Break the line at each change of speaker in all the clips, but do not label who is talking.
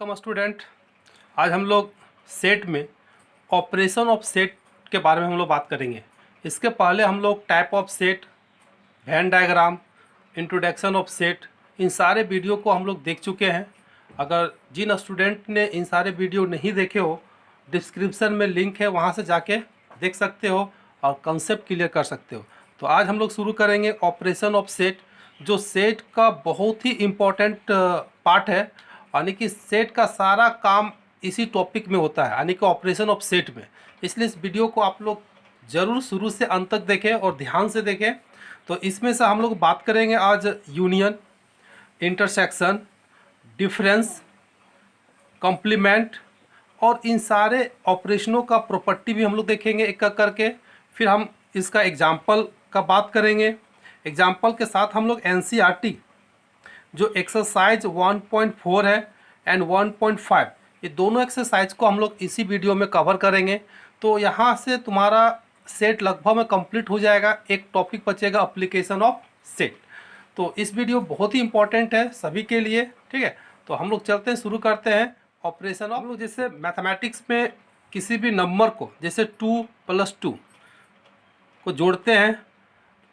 Welcome student. आज हम लोग सेट में ऑपरेशन ऑफ सेट के बारे में हम लोग बात करेंगे। इसके पहले हम लोग type of set, Venn diagram, introduction of set, इन सारे वीडियो को हम लोग देख चुके हैं। अगर जिन स्टूडेंट ने इन सारे वीडियो नहीं देखे हो, डिस्क्रिप्शन में लिंक है, वहाँ से जाके देख सकते हो और कंसेप्ट क्लियर कर सकते हो। तो आज हम लोग शुरू करेंगे ऑपरेशन ऑफ सेट, जो सेट का बहुत ही इम्पोर्टेंट पार्ट है। यानी कि सेट का सारा काम इसी टॉपिक में होता है, यानी कि ऑपरेशन ऑफ सेट में। इसलिए इस वीडियो को आप लोग ज़रूर शुरू से अंत तक देखें और ध्यान से देखें। तो इसमें से हम लोग बात करेंगे आज यूनियन, इंटरसेक्शन, डिफरेंस, कॉम्प्लीमेंट और इन सारे ऑपरेशनों का प्रॉपर्टी भी हम लोग देखेंगे एक एक करके। फिर हम इसका एग्जाम्पल का बात करेंगे। एग्जाम्पल के साथ हम लोग एनसीईआरटी जो एक्सरसाइज 1.4 है एंड 1.5, ये दोनों एक्सरसाइज को हम लोग इसी वीडियो में कवर करेंगे। तो यहाँ से तुम्हारा सेट लगभग में कंप्लीट हो जाएगा। एक टॉपिक बचेगा एप्लीकेशन ऑफ सेट। तो इस वीडियो बहुत ही इंपॉर्टेंट है सभी के लिए, ठीक है। तो हम लोग चलते हैं, शुरू करते हैं ऑपरेशन ऑफ। हम लोग जैसे मैथमेटिक्स में किसी भी नंबर को, जैसे 2 + 2 को जोड़ते हैं,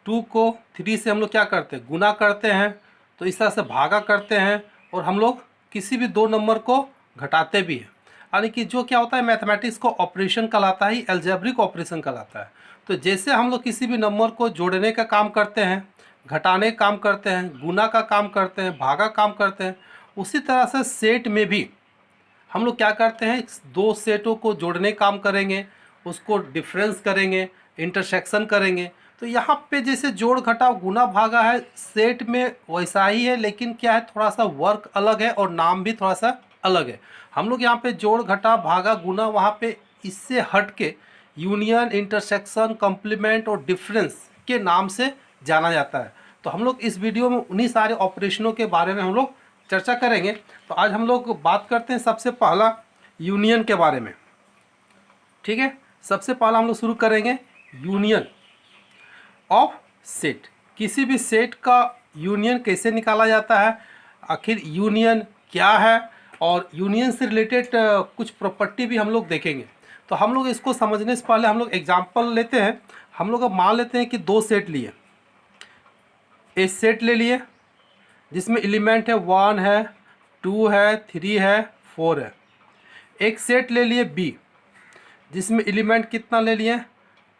2 को 3 से हम लोग क्या करते हैं, गुना करते हैं। तो इस तरह से भागा करते हैं और हम लोग किसी भी दो नंबर को घटाते भी हैं। यानी कि जो क्या होता है, मैथमेटिक्स को ऑपरेशन कहलाता है, एल्जेब्रिक ऑपरेशन कहलाता है। तो जैसे हम लोग किसी भी नंबर को जोड़ने का काम करते हैं, घटाने का काम करते हैं, गुना का काम करते हैं, भागा काम करते हैं, उसी तरह से सेट में भी हम लोग क्या करते हैं, दो सेटों को जोड़ने काम करेंगे, उसको डिफरेंस करेंगे, इंटरसेक्शन करेंगे। तो यहाँ पे जैसे जोड़ घटाव गुना भागा है, सेट में वैसा ही है, लेकिन क्या है, थोड़ा सा वर्क अलग है और नाम भी थोड़ा सा अलग है। हम लोग यहाँ पे जोड़ घटाव भागा गुना, वहाँ पे इससे हट के यूनियन, इंटरसेक्शन, कॉम्प्लीमेंट और डिफरेंस के नाम से जाना जाता है। तो हम लोग इस वीडियो में उन्हीं सारे ऑपरेशनों के बारे में हम लोग चर्चा करेंगे। तो आज हम लोग बात करते हैं सबसे पहला यूनियन के बारे में, ठीक है। सबसे पहला हम लोग शुरू करेंगे यूनियन ऑफ सेट। किसी भी सेट का यूनियन कैसे निकाला जाता है, आखिर यूनियन क्या है, और यूनियन से रिलेटेड कुछ प्रॉपर्टी भी हम लोग देखेंगे। तो हम लोग इसको समझने से पहले हम लोग एग्जांपल लेते हैं। हम लोग अब मान लेते हैं कि दो सेट लिए, ए सेट ले लिए जिसमें एलिमेंट है 1 है, 2 है, 3 है, 4 है। एक सेट ले लिए बी जिसमें एलिमेंट कितना ले लिए,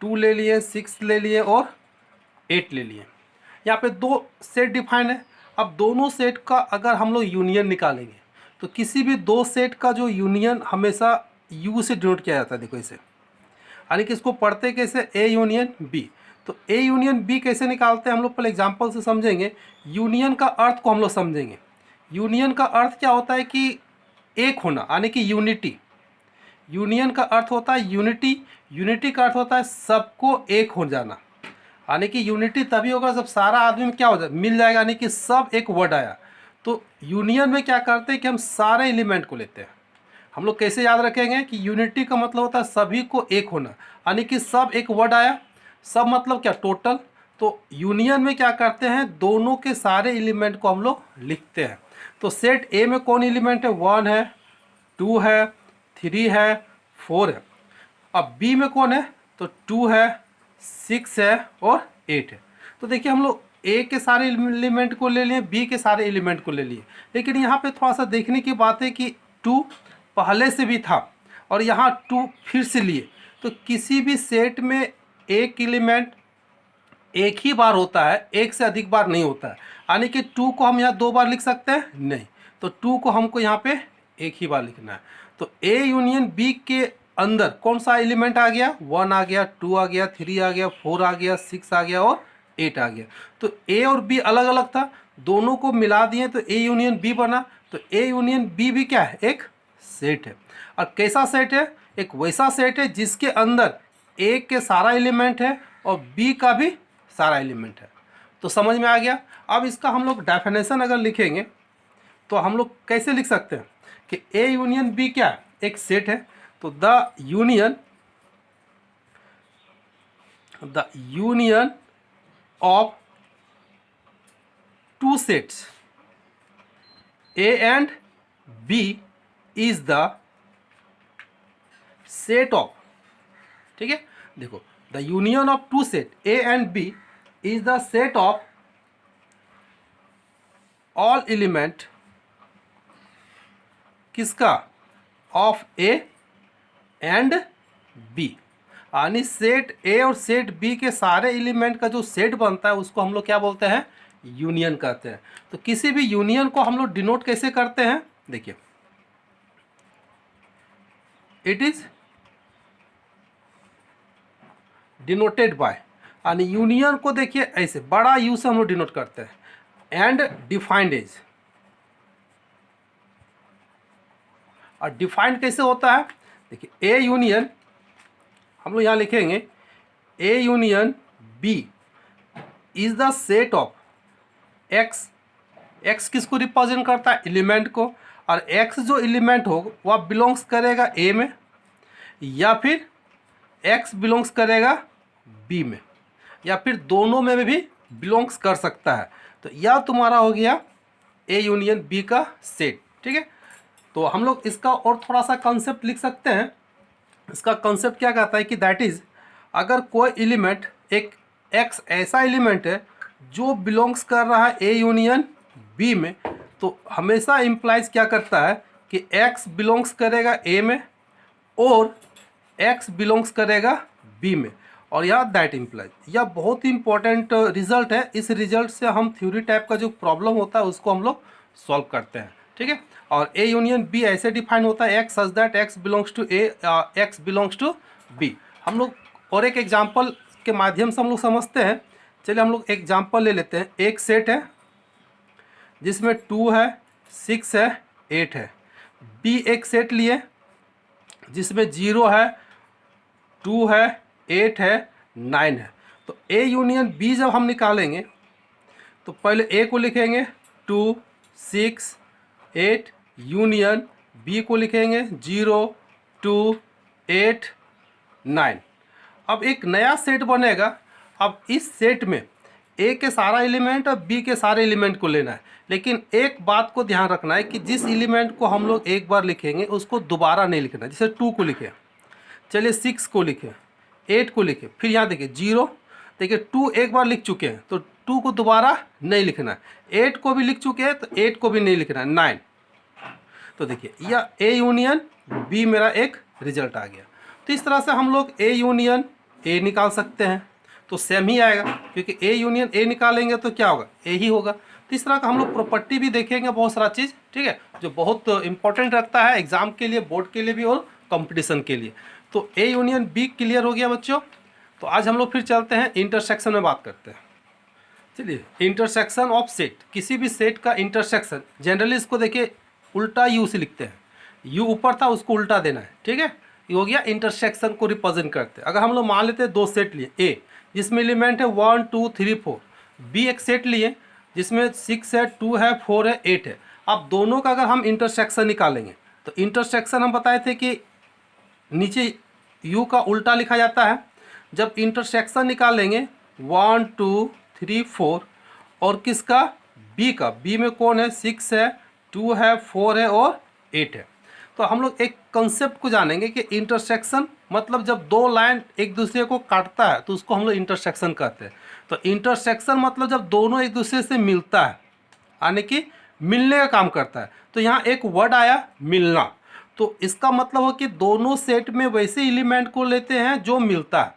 2 ले लिए, 6 ले लिए और 8 ले लिए। यहाँ पे दो सेट डिफाइन है। अब दोनों सेट का अगर हम लोग यूनियन निकालेंगे, तो किसी भी दो सेट का जो यूनियन हमेशा यू से डिनोट किया जाता है। देखो इसे, यानी कि इसको पढ़ते कैसे, ए यूनियन बी। तो ए यूनियन बी कैसे निकालते हैं हम लोग, पहले एग्जाम्पल से समझेंगे। यूनियन का अर्थ को हम लोग समझेंगे। यूनियन का अर्थ क्या होता है कि एक होना, यानी कि यूनिटी। यूनियन का अर्थ होता है यूनिटी। यूनिटी का अर्थ होता है सबको एक हो जाना। यानी कि यूनिटी तभी होगा जब सारा आदमी में क्या हो जाए, मिल जाएगा, यानी कि सब एक वर्ड आया। तो यूनियन में क्या करते हैं कि हम सारे एलिमेंट को लेते हैं। हम लोग कैसे याद रखेंगे कि यूनिटी का मतलब होता है सभी को एक होना, यानी कि सब एक वर्ड आया। सब मतलब क्या, टोटल। तो यूनियन में क्या करते हैं, दोनों के सारे एलिमेंट को हम लोग लिखते हैं। तो सेट ए में कौन एलिमेंट है, 1 है, 2 है, 3 है, 4 है। अब बी में कौन है, तो 2 है, 6 है और 8 है। तो देखिए हम लोग ए के सारे एलिमेंट को ले लिए, बी के सारे एलिमेंट को ले लिए। लेकिन यहाँ पे थोड़ा सा देखने की बात है कि 2 पहले से भी था और यहाँ 2 फिर से लिए। तो किसी भी सेट में एक एलिमेंट एक ही बार होता है, एक से अधिक बार नहीं होता है। यानी कि 2 को हम यहाँ 2 बार लिख सकते हैं, नहीं। तो 2 को हमको यहाँ पे एक ही बार लिखना है। तो ए यूनियन बी के अंदर कौन सा एलिमेंट आ गया, 1 आ गया, 2 आ गया, 3 आ गया, 4 आ गया, 6 आ गया और 8 आ गया। तो ए और बी अलग अलग था, दोनों को मिला दिए तो ए यूनियन बी बना। तो ए यूनियन बी भी क्या है, एक सेट है। और कैसा सेट है, एक वैसा सेट है जिसके अंदर ए के सारा एलिमेंट है और बी का भी सारा एलिमेंट है। तो समझ में आ गया। अब इसका हम लोग डेफिनेशन अगर लिखेंगे तो हम लोग कैसे लिख सकते हैं कि ए यूनियन बी क्या है, एक सेट है। तो the union of two sets A and B is the set of, ठीक है, देखो the union of two set A and B is the set of all element किसका, ऑफ ए एंड बी, यानी set A और set B के सारे element का जो सेट बनता है उसको हम लोग क्या बोलते हैं, यूनियन कहते हैं। तो किसी भी यूनियन को हम लोग डिनोट कैसे करते हैं, देखिए इट इज डिनोटेड बाय, यानी यूनियन को देखिए ऐसे बड़ा यू से हम लोग डिनोट करते हैं, एंड डिफाइंड एज। और डिफाइंड कैसे होता है, देखिए ए यूनियन हम लोग यहाँ लिखेंगे, A union B is the set of X, X किसको रिप्रेजेंट करता है, एलिमेंट को, और एक्स जो एलिमेंट हो वह बिलोंग्स करेगा ए में, या फिर एक्स बिलोंग्स करेगा बी में, या फिर दोनों में भी बिलोंग्स कर सकता है। तो यह तुम्हारा हो गया ए यूनियन बी का सेट, ठीक है। तो हम लोग इसका और थोड़ा सा कंसेप्ट लिख सकते हैं। इसका कंसेप्ट क्या कहता है कि दैट इज, अगर कोई एलिमेंट एक एक्स ऐसा एलिमेंट है जो बिलोंग्स कर रहा है ए यूनियन बी में, तो हमेशा इम्प्लाइज क्या करता है कि एक्स बिलोंग्स करेगा ए में और एक्स बिलोंग्स करेगा बी में, और यह दैट इम्प्लाइज। यह बहुत ही इंपॉर्टेंट रिजल्ट है। इस रिजल्ट से हम थ्योरी टाइप का जो प्रॉब्लम होता है उसको हम लोग सॉल्व करते हैं, ठीक है। और ए यूनियन बी ऐसे डिफाइन होता है, X such that X belongs to A, X belongs to B. हम लोग और एक एग्जांपल के माध्यम से हम लोग समझते हैं। चलिए हम लोग एग्जांपल ले लेते हैं। एक सेट है जिसमें 2 है, 6 है, 8 है। बी एक सेट लिए जिसमें 0 है, 2 है, 8 है, 9 है। तो ए यूनियन बी जब हम निकालेंगे तो पहले ए को लिखेंगे 2, 6, 8, यूनियन बी को लिखेंगे 0, 2, 8, 9। अब एक नया सेट बनेगा। अब इस सेट में ए के सारा एलिमेंट और बी के सारे एलिमेंट को लेना है, लेकिन एक बात को ध्यान रखना है कि जिस एलिमेंट को हम लोग एक बार लिखेंगे उसको दोबारा नहीं लिखना है। जैसे 2 को लिखे, चलिए 6 को लिखे, 8 को लिखे, फिर यहाँ देखिए 0, देखिए 2 एक बार लिख चुके हैं तो 2 को दोबारा नहीं लिखना है। 8 को भी लिख चुके हैं तो 8 को भी नहीं लिखना है। 9, तो देखिए यह ए यूनियन बी मेरा एक रिजल्ट आ गया। तो इस तरह से हम लोग ए यूनियन ए निकाल सकते हैं, तो सेम ही आएगा, क्योंकि ए यूनियन ए निकालेंगे तो क्या होगा, ए ही होगा। तो इस तरह का हम लोग प्रॉपर्टी भी देखेंगे, बहुत सारा चीज़, ठीक है, जो बहुत इंपॉर्टेंट रखता है एग्जाम के लिए, बोर्ड के लिए भी और कंपटीशन के लिए। तो ए यूनियन बी क्लियर हो गया बच्चों। तो आज हम लोग फिर चलते हैं इंटरसेक्शन में बात करते हैं। चलिए, इंटरसेक्शन ऑफ सेट, किसी भी सेट का इंटरसेक्शन, जनरली इसको देखिए उल्टा यू से लिखते हैं, यू ऊपर था उसको उल्टा देना है, ठीक है। ये हो गया इंटरसेक्शन को रिप्रेजेंट करते हैं। अगर हम लोग मान लेते हैं 2 सेट लिए, ए जिसमें एलिमेंट है 1, 2, 3, 4, बी एक सेट लिए जिसमें 6 है, 2 है, 4 है, 8 है। अब दोनों का अगर हम इंटरसेक्शन निकालेंगे तो इंटरसेक्शन हम बताए थे कि नीचे यू का उल्टा लिखा जाता है। जब इंटरसेक्शन निकालेंगे 1, 2, 3, 4 और किसका, बी का, बी में कौन है, 6 है, 2 है, 4 है और 8 है। तो हम लोग एक कंसेप्ट को जानेंगे कि इंटरसेक्शन मतलब जब 2 लाइन एक दूसरे को काटता है तो उसको हम लोग इंटरसेक्शन कहते हैं। तो इंटरसेक्शन मतलब जब दोनों एक दूसरे से मिलता है, यानी कि मिलने का काम करता है। तो यहाँ एक वर्ड आया मिलना, तो इसका मतलब हो कि दोनों सेट में वैसे एलिमेंट को लेते हैं जो मिलता है,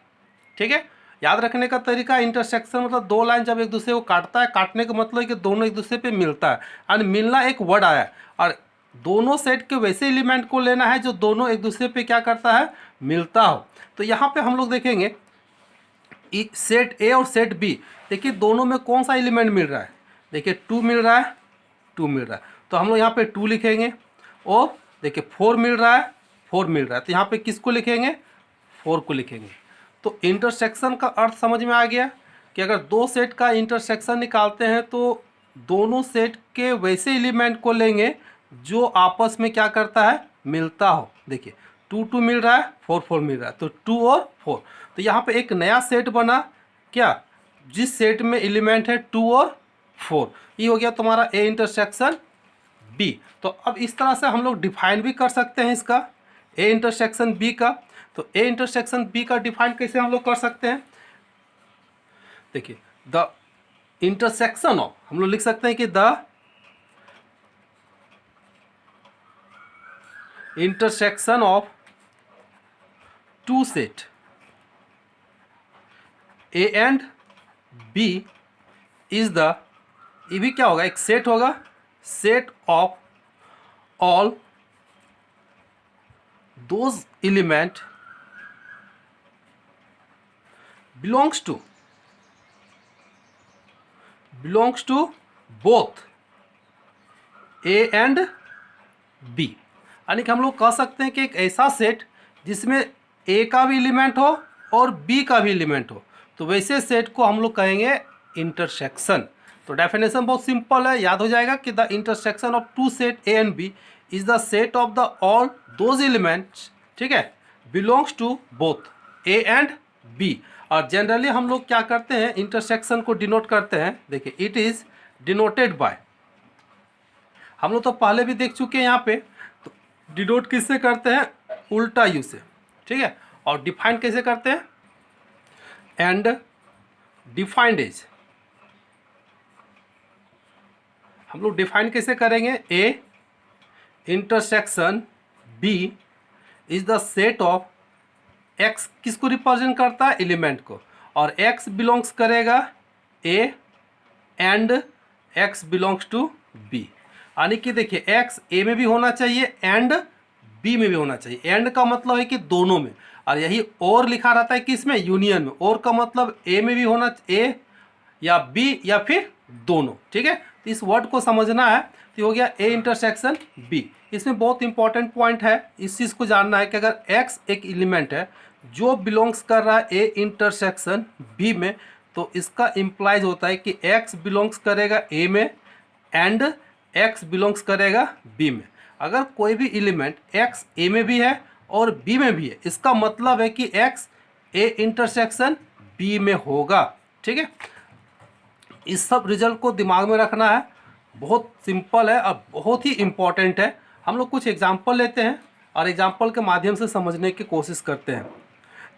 ठीक है। याद रखने का तरीका, इंटरसेक्शन मतलब 2 लाइन जब एक दूसरे को काटता है, काटने का मतलब है कि दोनों एक दूसरे पे मिलता है, और मिलना एक वर्ड आया, और दोनों सेट के वैसे एलिमेंट को लेना है जो दोनों एक दूसरे पे क्या करता है, मिलता हो। तो यहाँ पे हम लोग देखेंगे सेट ए और सेट बी, देखिए दोनों में कौन सा एलिमेंट मिल रहा है, देखिए 2 मिल रहा है, 2 मिल रहा है, तो हम लोग यहाँ पे 2 लिखेंगे। और देखिए 4 मिल रहा है, 4 मिल रहा है, तो यहाँ पे किसको लिखेंगे, 4 को लिखेंगे। तो इंटरसेक्शन का अर्थ समझ में आ गया कि अगर 2 सेट का इंटरसेक्शन निकालते हैं तो दोनों सेट के वैसे एलिमेंट को लेंगे जो आपस में क्या करता है, मिलता हो। देखिए 2, 2 मिल रहा है, 4, 4 मिल रहा है, तो 2 और 4, तो यहाँ पे एक नया सेट बना क्या, जिस सेट में एलिमेंट है 2 और 4। ये हो गया तुम्हारा ए इंटरसेक्शन बी। तो अब इस तरह से हम लोग डिफाइन भी कर सकते हैं इसका ए इंटरसेक्शन बी का। तो ए इंटरसेक्शन बी का डिफाइन कैसे हम लोग कर सकते हैं, देखिए द इंटरसेक्शन ऑफ, हम लोग लिख सकते हैं कि the intersection of two set A and B is the, ये भी क्या होगा, एक सेट होगा, set of all those element belongs to both A and B। यानी कि हम लोग कह सकते हैं कि एक ऐसा सेट जिसमें A का भी एलिमेंट हो और B का भी एलिमेंट हो, तो वैसे सेट को हम लोग कहेंगे इंटरसेक्शन। तो डेफिनेशन बहुत सिंपल है, याद हो जाएगा कि the intersection of two set A and B is the set of the all those elements, ठीक है, belongs to both A and B. और जनरली हम लोग क्या करते हैं, इंटरसेक्शन को डिनोट करते हैं, देखिए इट इज डिनोटेड बाय, हम लोग तो पहले भी देख चुके हैं यहाँ पे, तो डिनोट किससे करते हैं, उल्टा यू से, ठीक है। और डिफाइन कैसे करते हैं, एंड डिफाइंड एज, हम लोग डिफाइन कैसे करेंगे, A intersection B is the set of, X किसको रिप्रेजेंट करता है, एलिमेंट को, और एक्स बिलोंग्स करेगा A and X belongs to B. यानी कि देखिए एक्स ए में भी होना चाहिए एंड बी में भी होना चाहिए। एंड का मतलब है कि दोनों में, और यही और लिखा रहता है कि इसमें यूनियन में, और का मतलब ए में भी होना, ए या बी या फिर दोनों, ठीक है। तो इस वर्ड को समझना है, तो हो गया ए इंटरसेक्शन बी। इसमें बहुत इंपॉर्टेंट पॉइंट है, इस चीज़ को जानना है कि अगर एक्स एक एलिमेंट है जो बिलोंग्स कर रहा है ए इंटरसेक्शन बी में, तो इसका इम्प्लाइज होता है कि एक्स बिलोंग्स करेगा ए में एंड एक्स बिलोंग्स करेगा बी में। अगर कोई भी एलिमेंट एक्स ए में भी है और बी में भी है, इसका मतलब है कि एक्स ए इंटरसेक्शन बी में होगा, ठीक है। इस सब रिजल्ट को दिमाग में रखना है, बहुत सिंपल है और बहुत ही इम्पॉर्टेंट है। हम लोग कुछ एग्जाम्पल लेते हैं और एग्जाम्पल के माध्यम से समझने की कोशिश करते हैं।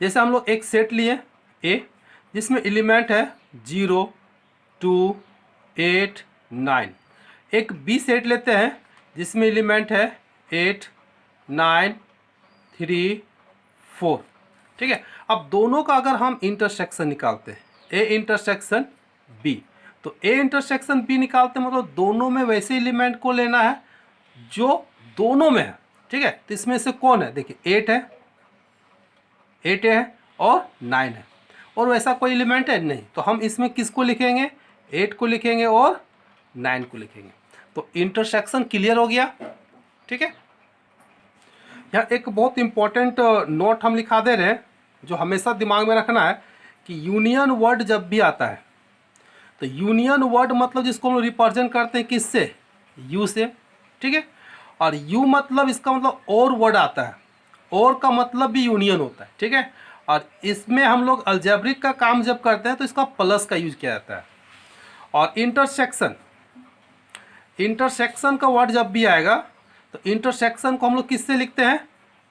जैसे हम लोग एक सेट लिए ए, जिसमें एलिमेंट है 0, 2, 8, 9। एक बी सेट लेते हैं जिसमें एलिमेंट है 8, 9, 3, 4, ठीक है। अब दोनों का अगर हम इंटरसेक्शन निकालते हैं, ए इंटरसेक्शन बी, तो ए इंटरसेक्शन बी निकालते हैं मतलब दोनों में वैसे एलिमेंट को लेना है जो दोनों में है, ठीक है। तो इसमें से कौन है, देखिए 8 है, 8 है और 9 है, और वैसा कोई एलिमेंट है नहीं, तो हम इसमें किसको लिखेंगे, 8 को लिखेंगे और 9 को लिखेंगे। तो इंटरसेक्शन क्लियर हो गया, ठीक है। यहाँ एक बहुत इंपॉर्टेंट नोट हम लिखा दे रहे हैं जो हमेशा दिमाग में रखना है कि यूनियन वर्ड जब भी आता है, तो यूनियन वर्ड मतलब जिसको हम रिप्रेजेंट करते हैं किससे, यू से, ठीक है। और यू मतलब इसका मतलब और वर्ड आता है, और का मतलब भी यूनियन होता है, ठीक है। और इसमें हम लोग अलजेब्रिक का काम जब करते हैं तो इसका प्लस का यूज किया जाता है। और इंटरसेक्शन, इंटरसेक्शन का वर्ड जब भी आएगा तो इंटरसेक्शन को हम लोग किससे लिखते हैं,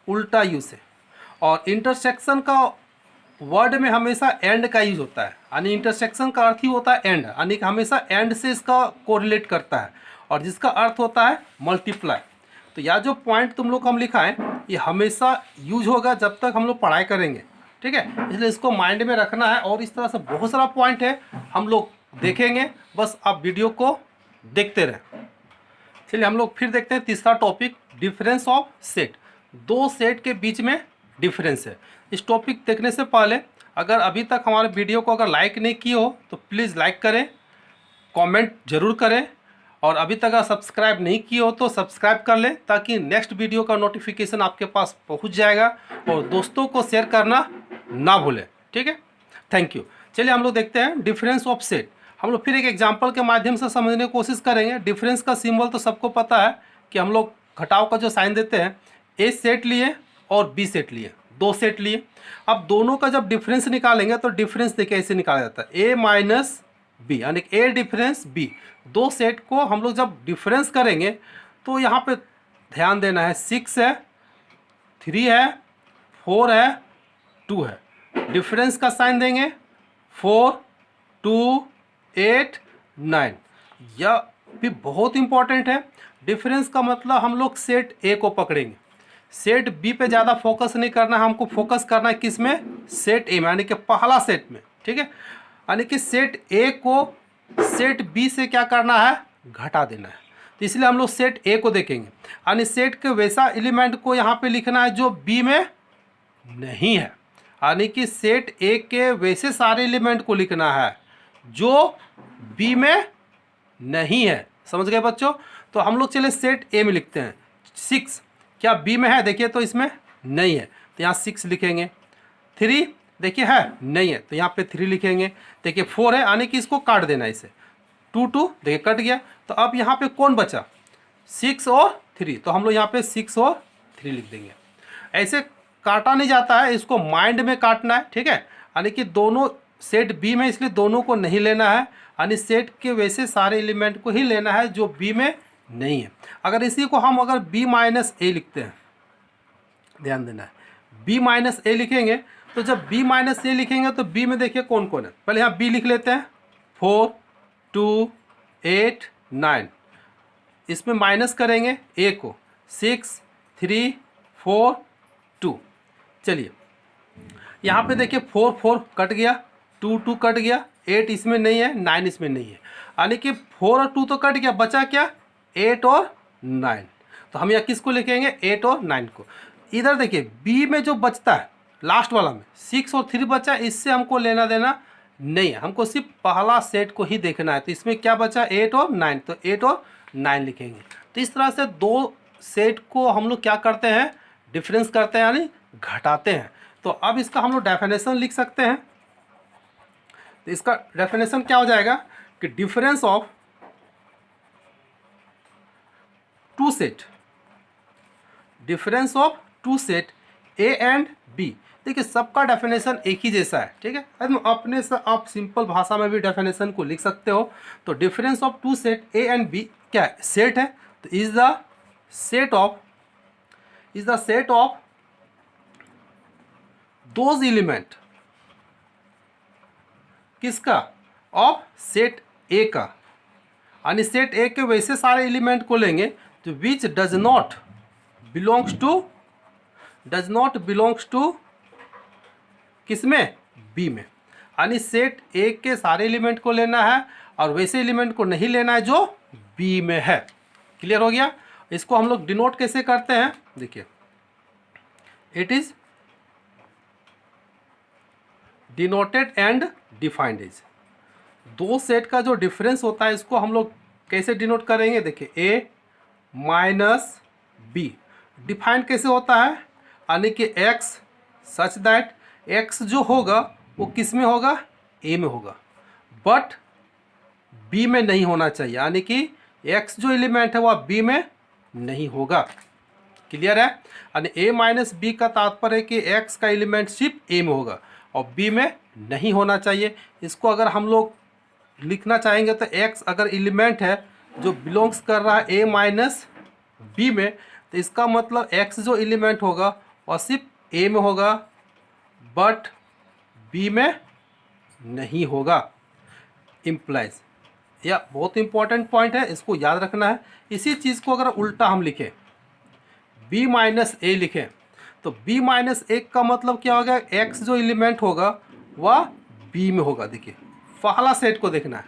उल्टा यू से। और इंटरसेक्शन का वर्ड में हमेशा एंड का यूज होता है, यानी इंटरसेक्शन का अर्थ ही होता है एंड, यानी कि हमेशा एंड से इसका कोरिलेट करता है, और जिसका अर्थ होता है मल्टीप्लाई। तो यह जो पॉइंट तुम लोग हम लिखा है ये हमेशा यूज होगा जब तक हम लोग पढ़ाई करेंगे, ठीक है। इसलिए इसको माइंड में रखना है, और इस तरह से बहुत सारा पॉइंट है हम लोग देखेंगे, बस आप वीडियो को देखते रहें। चलिए हम लोग फिर देखते हैं तीसरा टॉपिक, डिफरेंस ऑफ सेट। दो सेट के बीच में डिफरेंस है। इस टॉपिक देखने से पहले अगर अभी तक हमारे वीडियो को अगर लाइक नहीं किए हो तो प्लीज़ लाइक करें, कमेंट जरूर करें, और अभी तक अगर सब्सक्राइब नहीं किए हो तो सब्सक्राइब कर लें ताकि नेक्स्ट वीडियो का नोटिफिकेशन आपके पास पहुंच जाएगा, और दोस्तों को शेयर करना ना भूलें, ठीक है। Thank you. चलिए हम लोग देखते हैं डिफरेंस ऑफ सेट। हम लोग फिर एक एग्जांपल के माध्यम से समझने की कोशिश करेंगे। डिफरेंस का सिंबल तो सबको पता है कि हम लोग घटाव का जो साइन देते हैं, ए सेट लिए और बी सेट लिए, दो सेट लिए। अब दोनों का जब डिफरेंस निकालेंगे तो डिफरेंस देखिए ऐसे निकाला जाता है, ए माइनस बी, यानी ए डिफरेंस बी। दो सेट को हम लोग जब डिफरेंस करेंगे तो यहाँ पे ध्यान देना है 6 है, 3 है, 4 है, 2 है। डिफरेंस का साइन देंगे 4, 2, 8, 9। यह भी बहुत इंपॉर्टेंट है। डिफरेंस का मतलब हम लोग सेट ए को पकड़ेंगे, सेट बी पे ज़्यादा फोकस नहीं करना है, हमको फोकस करना है किस में, सेट ए में, यानी कि पहला सेट में। ठीक है, यानी कि सेट ए को सेट बी से क्या करना है, घटा देना है। तो इसलिए हम लोग सेट ए को देखेंगे, यानी सेट के वैसा एलिमेंट को यहाँ पे लिखना है जो बी में नहीं है, यानी कि सेट ए के वैसे सारे एलिमेंट को लिखना है जो बी में नहीं है। समझ गए बच्चों? तो हम लोग चले सेट ए में लिखते हैं। 6 क्या बी में है, देखिए तो इसमें नहीं है, तो यहाँ 6 लिखेंगे। 3 देखिए है, नहीं है, तो यहाँ पे 3 लिखेंगे। देखिए 4 है, यानी कि इसको काट देना है इसे। 2 देखिए कट गया। तो अब यहाँ पे कौन बचा, 6 और 3, तो हम लोग यहाँ पे 6 और 3 लिख देंगे। ऐसे काटा नहीं जाता है, इसको माइंड में काटना है। ठीक है, यानी कि दोनों सेट बी में, इसलिए दोनों को नहीं लेना है, यानी सेट के वैसे सारे एलिमेंट को ही लेना है जो बी में नहीं है। अगर इसी को हम अगर बी माइनस ए लिखते हैं, ध्यान देना है, बी माइनस ए लिखेंगे, तो जब बी माइनस ए लिखेंगे तो बी में देखिए कौन कौन है। पहले यहाँ बी लिख लेते हैं, 4, 2, 8, 9। इसमें माइनस करेंगे ए को, 6, 3, 4, 2। चलिए यहाँ पे देखिए 4 4 कट गया, 2 2 कट गया, 8 इसमें नहीं है, 9 इसमें नहीं है, यानी कि 4 और 2 तो कट गया, बचा क्या, 8 और 9। तो हम यहाँ किसको लिखेंगे, 8 और 9 को। इधर देखिए बी में जो बचता है लास्ट वाला में 6 और 3 बचा, इससे हमको लेना देना नहीं है, हमको सिर्फ पहला सेट को ही देखना है। तो इसमें क्या बचा, 8 और 9, तो 8 और 9 लिखेंगे। तो इस तरह से दो सेट को हम लोग क्या करते हैं, डिफरेंस करते हैं, यानी घटाते हैं। तो अब इसका हम लोग डेफिनेशन लिख सकते हैं। तो इसका डेफिनेशन क्या हो जाएगा कि difference of two set, difference of two set A and B. देखिए सबका डेफिनेशन एक ही जैसा है। ठीक है, अपने से आप सिंपल भाषा में भी डेफिनेशन को लिख सकते हो। तो difference of two set A and B क्या है, सेट है। तो is the set of those element, किसका, ऑफ सेट ए का, यानी सेट ए के वैसे सारे एलिमेंट को लेंगे तो which does not belongs to किसमें, बी में, यानी सेट ए के सारे एलिमेंट को लेना है और वैसे एलिमेंट को नहीं लेना है जो बी में है। क्लियर हो गया? इसको हम लोग डिनोट कैसे करते हैं, देखिए it is denoted and defined is. दो सेट का जो डिफरेंस होता है इसको हम लोग कैसे डिनोट करेंगे, देखिए ए माइनस बी। डिफाइंड कैसे होता है, यानी कि एक्स सच दैट एक्स जो होगा वो किस में होगा, ए में होगा, बट बी में नहीं होना चाहिए, यानी कि एक्स जो एलिमेंट है वह बी में नहीं होगा। क्लियर है? यानी ए माइनस बी का तात्पर्य है कि एक्स का एलिमेंट सिर्फ ए में होगा और बी में नहीं होना चाहिए। इसको अगर हम लोग लिखना चाहेंगे तो एक्स अगर एलिमेंट है जो बिलोंग्स कर रहा है ए माइनस बी में, तो इसका मतलब एक्स जो एलिमेंट होगा वह सिर्फ ए में होगा बट बी में नहीं होगा। इम्प्लाइज, यह बहुत इंपॉर्टेंट पॉइंट है, इसको याद रखना है। इसी चीज़ को अगर उल्टा हम लिखें, बी माइनस ए लिखें, तो बी माइनस ए का मतलब क्या होगा, एक्स जो एलिमेंट होगा वह बी में होगा। देखिए पहला सेट को देखना है।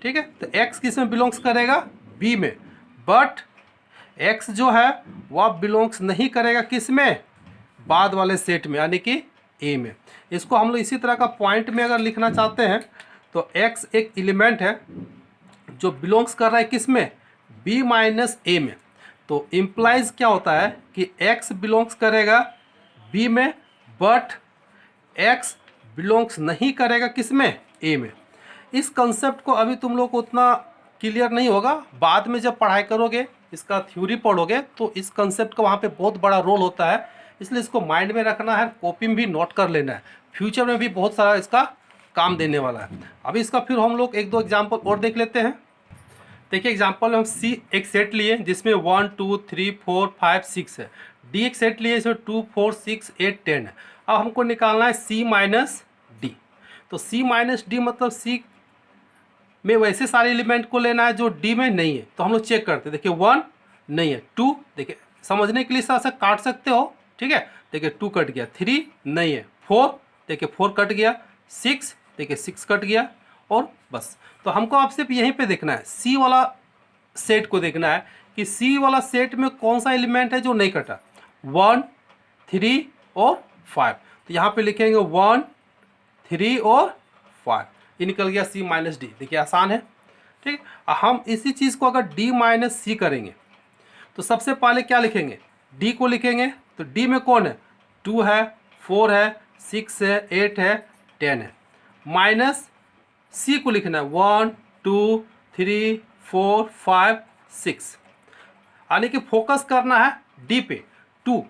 ठीक है, तो एक्स किस में बिलोंग्स करेगा, बी में, बट एक्स जो है वह बिलोंग्स नहीं करेगा किस में, बाद वाले सेट में, यानी कि ए में। इसको हम लोग इसी तरह का पॉइंट में अगर लिखना चाहते हैं तो एक्स एक एलिमेंट है जो बिलोंग्स कर रहा है किस में, बी माइनस ए में। तो इम्प्लाइज क्या होता है कि एक्स बिलोंग्स करेगा बी में बट एक्स बिलोंग्स नहीं करेगा किस में, ए में। इस कंसेप्ट को अभी तुम लोग को उतना क्लियर नहीं होगा, बाद में जब पढ़ाई करोगे, इसका थ्योरी पढ़ोगे तो इस कंसेप्ट का वहाँ पे बहुत बड़ा रोल होता है। इसलिए इसको माइंड में रखना है, कॉपी में भी नोट कर लेना है, फ्यूचर में भी बहुत सारा इसका काम देने वाला है। अभी इसका फिर हम लोग एक दो एग्जाम्पल और देख लेते हैं। देखिए एग्जांपल में हम सी एक सेट लिए जिसमें 1 2 3 4 5 6 है, डी एक सेट लिए इसमें 2 4 6 8 10 है। अब हमको निकालना है सी माइनस डी। तो सी माइनस डी मतलब सी में वैसे सारे एलिमेंट को लेना है जो डी में नहीं है। तो हम लोग चेक करते हैं, देखिए 1 नहीं है, 2 देखिए समझने के लिए ऐसा काट सकते हो, ठीक है, देखिए 2 कट गया, 3 नहीं है, 4 देखिए 4 कट गया, 6 देखिए 6 कट गया, और बस। तो हमको आप सिर्फ यहीं पे देखना है, सी वाला सेट को देखना है कि सी वाला सेट में कौन सा एलिमेंट है जो नहीं कटा, 1 3 और 5। तो यहाँ पे लिखेंगे 1 3 और 5, ये निकल गया सी माइनस डी। देखिए आसान है, ठीक है। हम इसी चीज़ को अगर डी माइनस सी करेंगे तो सबसे पहले क्या लिखेंगे, डी को लिखेंगे। तो डी में कौन है, 2 है, 4 है, 6 है, 8 है, 10 है। माइनस सी को लिखना है 1 2 3 4 5 6, यानी कि फोकस करना है डी पे। 2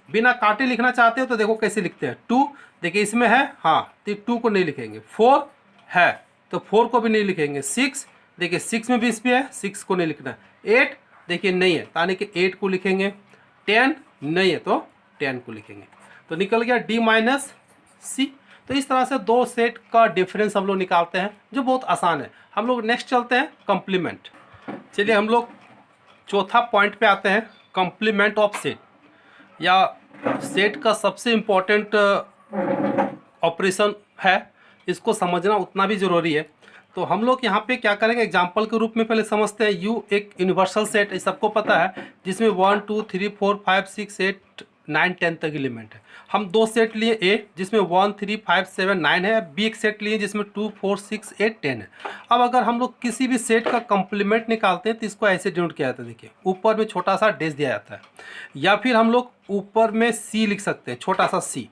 बिना काटे लिखना चाहते हो तो देखो कैसे लिखते हैं, 2 देखिए इसमें है, हाँ तो 2 को नहीं लिखेंगे। 4 है तो 4 को भी नहीं लिखेंगे। 6 देखिए 6 में भी इस पे है, 6 को नहीं लिखना है। 8 देखिए नहीं है, यानी कि 8 को लिखेंगे। 10 नहीं है तो 10 को लिखेंगे। तो निकल गया डी माइनस सी। तो इस तरह से दो सेट का डिफरेंस हम लोग निकालते हैं, जो बहुत आसान है। हम लोग नेक्स्ट चलते हैं कॉम्प्लीमेंट। चलिए हम लोग चौथा पॉइंट पे आते हैं, कॉम्प्लीमेंट ऑफ सेट, या सेट का सबसे इम्पोर्टेंट ऑपरेशन है, इसको समझना उतना भी ज़रूरी है। तो हम लोग यहाँ पे क्या करेंगे, एग्जांपल के रूप में पहले समझते हैं। यू एक यूनिवर्सल सेट है, सबको पता है, जिसमें 1 2 3 4 5 6 8 9 10 तक एलिमेंट है। हम दो सेट लिए, ए जिसमें 1 3 5 7 9 है, बी एक सेट लिए जिसमें 2 4 6 8 10 है। अब अगर हम लोग किसी भी सेट का कॉम्प्लीमेंट निकालते हैं तो इसको ऐसे डिनोट किया जाता है, देखिए ऊपर में छोटा सा डैश दिया जाता है, या फिर हम लोग ऊपर में सी लिख सकते हैं, छोटा सा सी,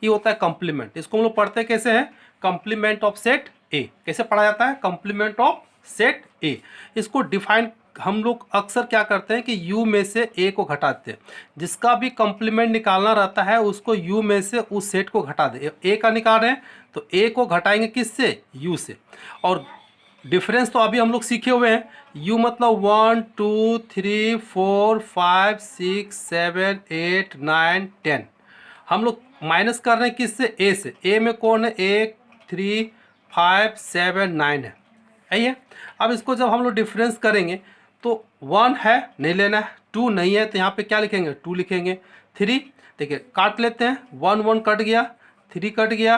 ये होता है कॉम्प्लीमेंट। इसको हम लोग पढ़ते कैसे हैं, कॉम्प्लीमेंट ऑफ सेट ए। कैसे पढ़ा जाता है, कॉम्प्लीमेंट ऑफ सेट ए। इसको डिफाइन हम लोग अक्सर क्या करते हैं कि यू में से ए को घटाते हैं। जिसका भी कॉम्प्लीमेंट निकालना रहता है उसको यू में से उस सेट को घटा दे। ए का निकाल रहे हैं तो ए को घटाएंगे किससे, यू से। और डिफरेंस तो अभी हम लोग सीखे हुए हैं, यू मतलब 1 2 3 4 5 6 7 8 9 10। हम लोग माइनस कर रहे हैं किससे, ए से। ए में कौन है, 1 3 5 7 9 है, यही है। अब इसको जब हम लोग डिफरेंस करेंगे तो 1 है नहीं लेना है, 2 नहीं है तो यहाँ पे क्या लिखेंगे, 2 लिखेंगे। 3 देखिए काट लेते हैं, 1 1 कट गया, 3 कट गया,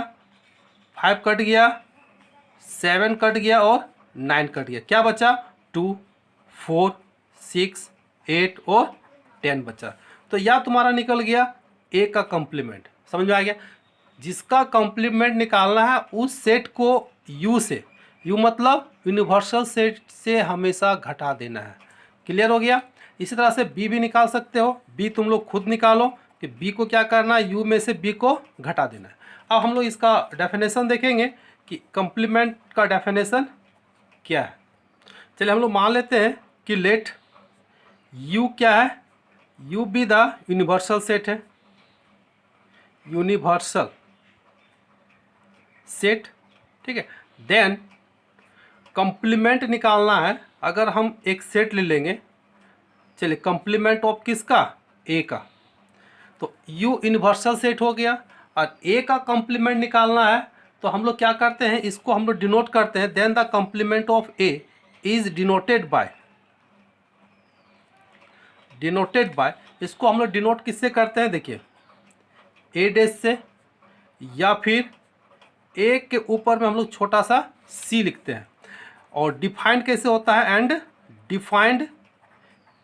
5 कट गया, 7 कट गया और 9 कट गया। क्या बचा, 2 4 6 8 और 10 बचा। तो यह तुम्हारा निकल गया ए का कॉम्प्लीमेंट। समझ में आ गया। जिसका कॉम्प्लीमेंट निकालना है उस सेट को यू से, यू मतलब यूनिवर्सल सेट से हमेशा घटा देना है। क्लियर हो गया। इसी तरह से बी भी निकाल सकते हो, बी तुम लोग खुद निकालो कि बी को क्या करना है, यू में से बी को घटा देना है। अब हम लोग इसका डेफिनेशन देखेंगे कि कॉम्प्लीमेंट का डेफिनेशन क्या है। चलिए हम लोग मान लेते हैं कि लेट यू क्या है, you be the universal set है, यूनिवर्सल सेट, ठीक है। देन कॉम्प्लीमेंट निकालना है, अगर हम एक सेट ले लेंगे, चलिए कॉम्प्लीमेंट ऑफ किसका, ए का, तो यू यूनिवर्सल सेट हो गया। और ए का कॉम्प्लीमेंट निकालना है तो हम लोग क्या करते हैं, इसको हम लोग डिनोट करते हैं। Then the complement of A is denoted by, इसको हम लोग डिनोट किससे करते हैं, देखिए ए डैश से, या फिर ए के ऊपर में हम लोग छोटा सा सी लिखते हैं। और डिफाइंड कैसे होता है, एंड डिफाइंड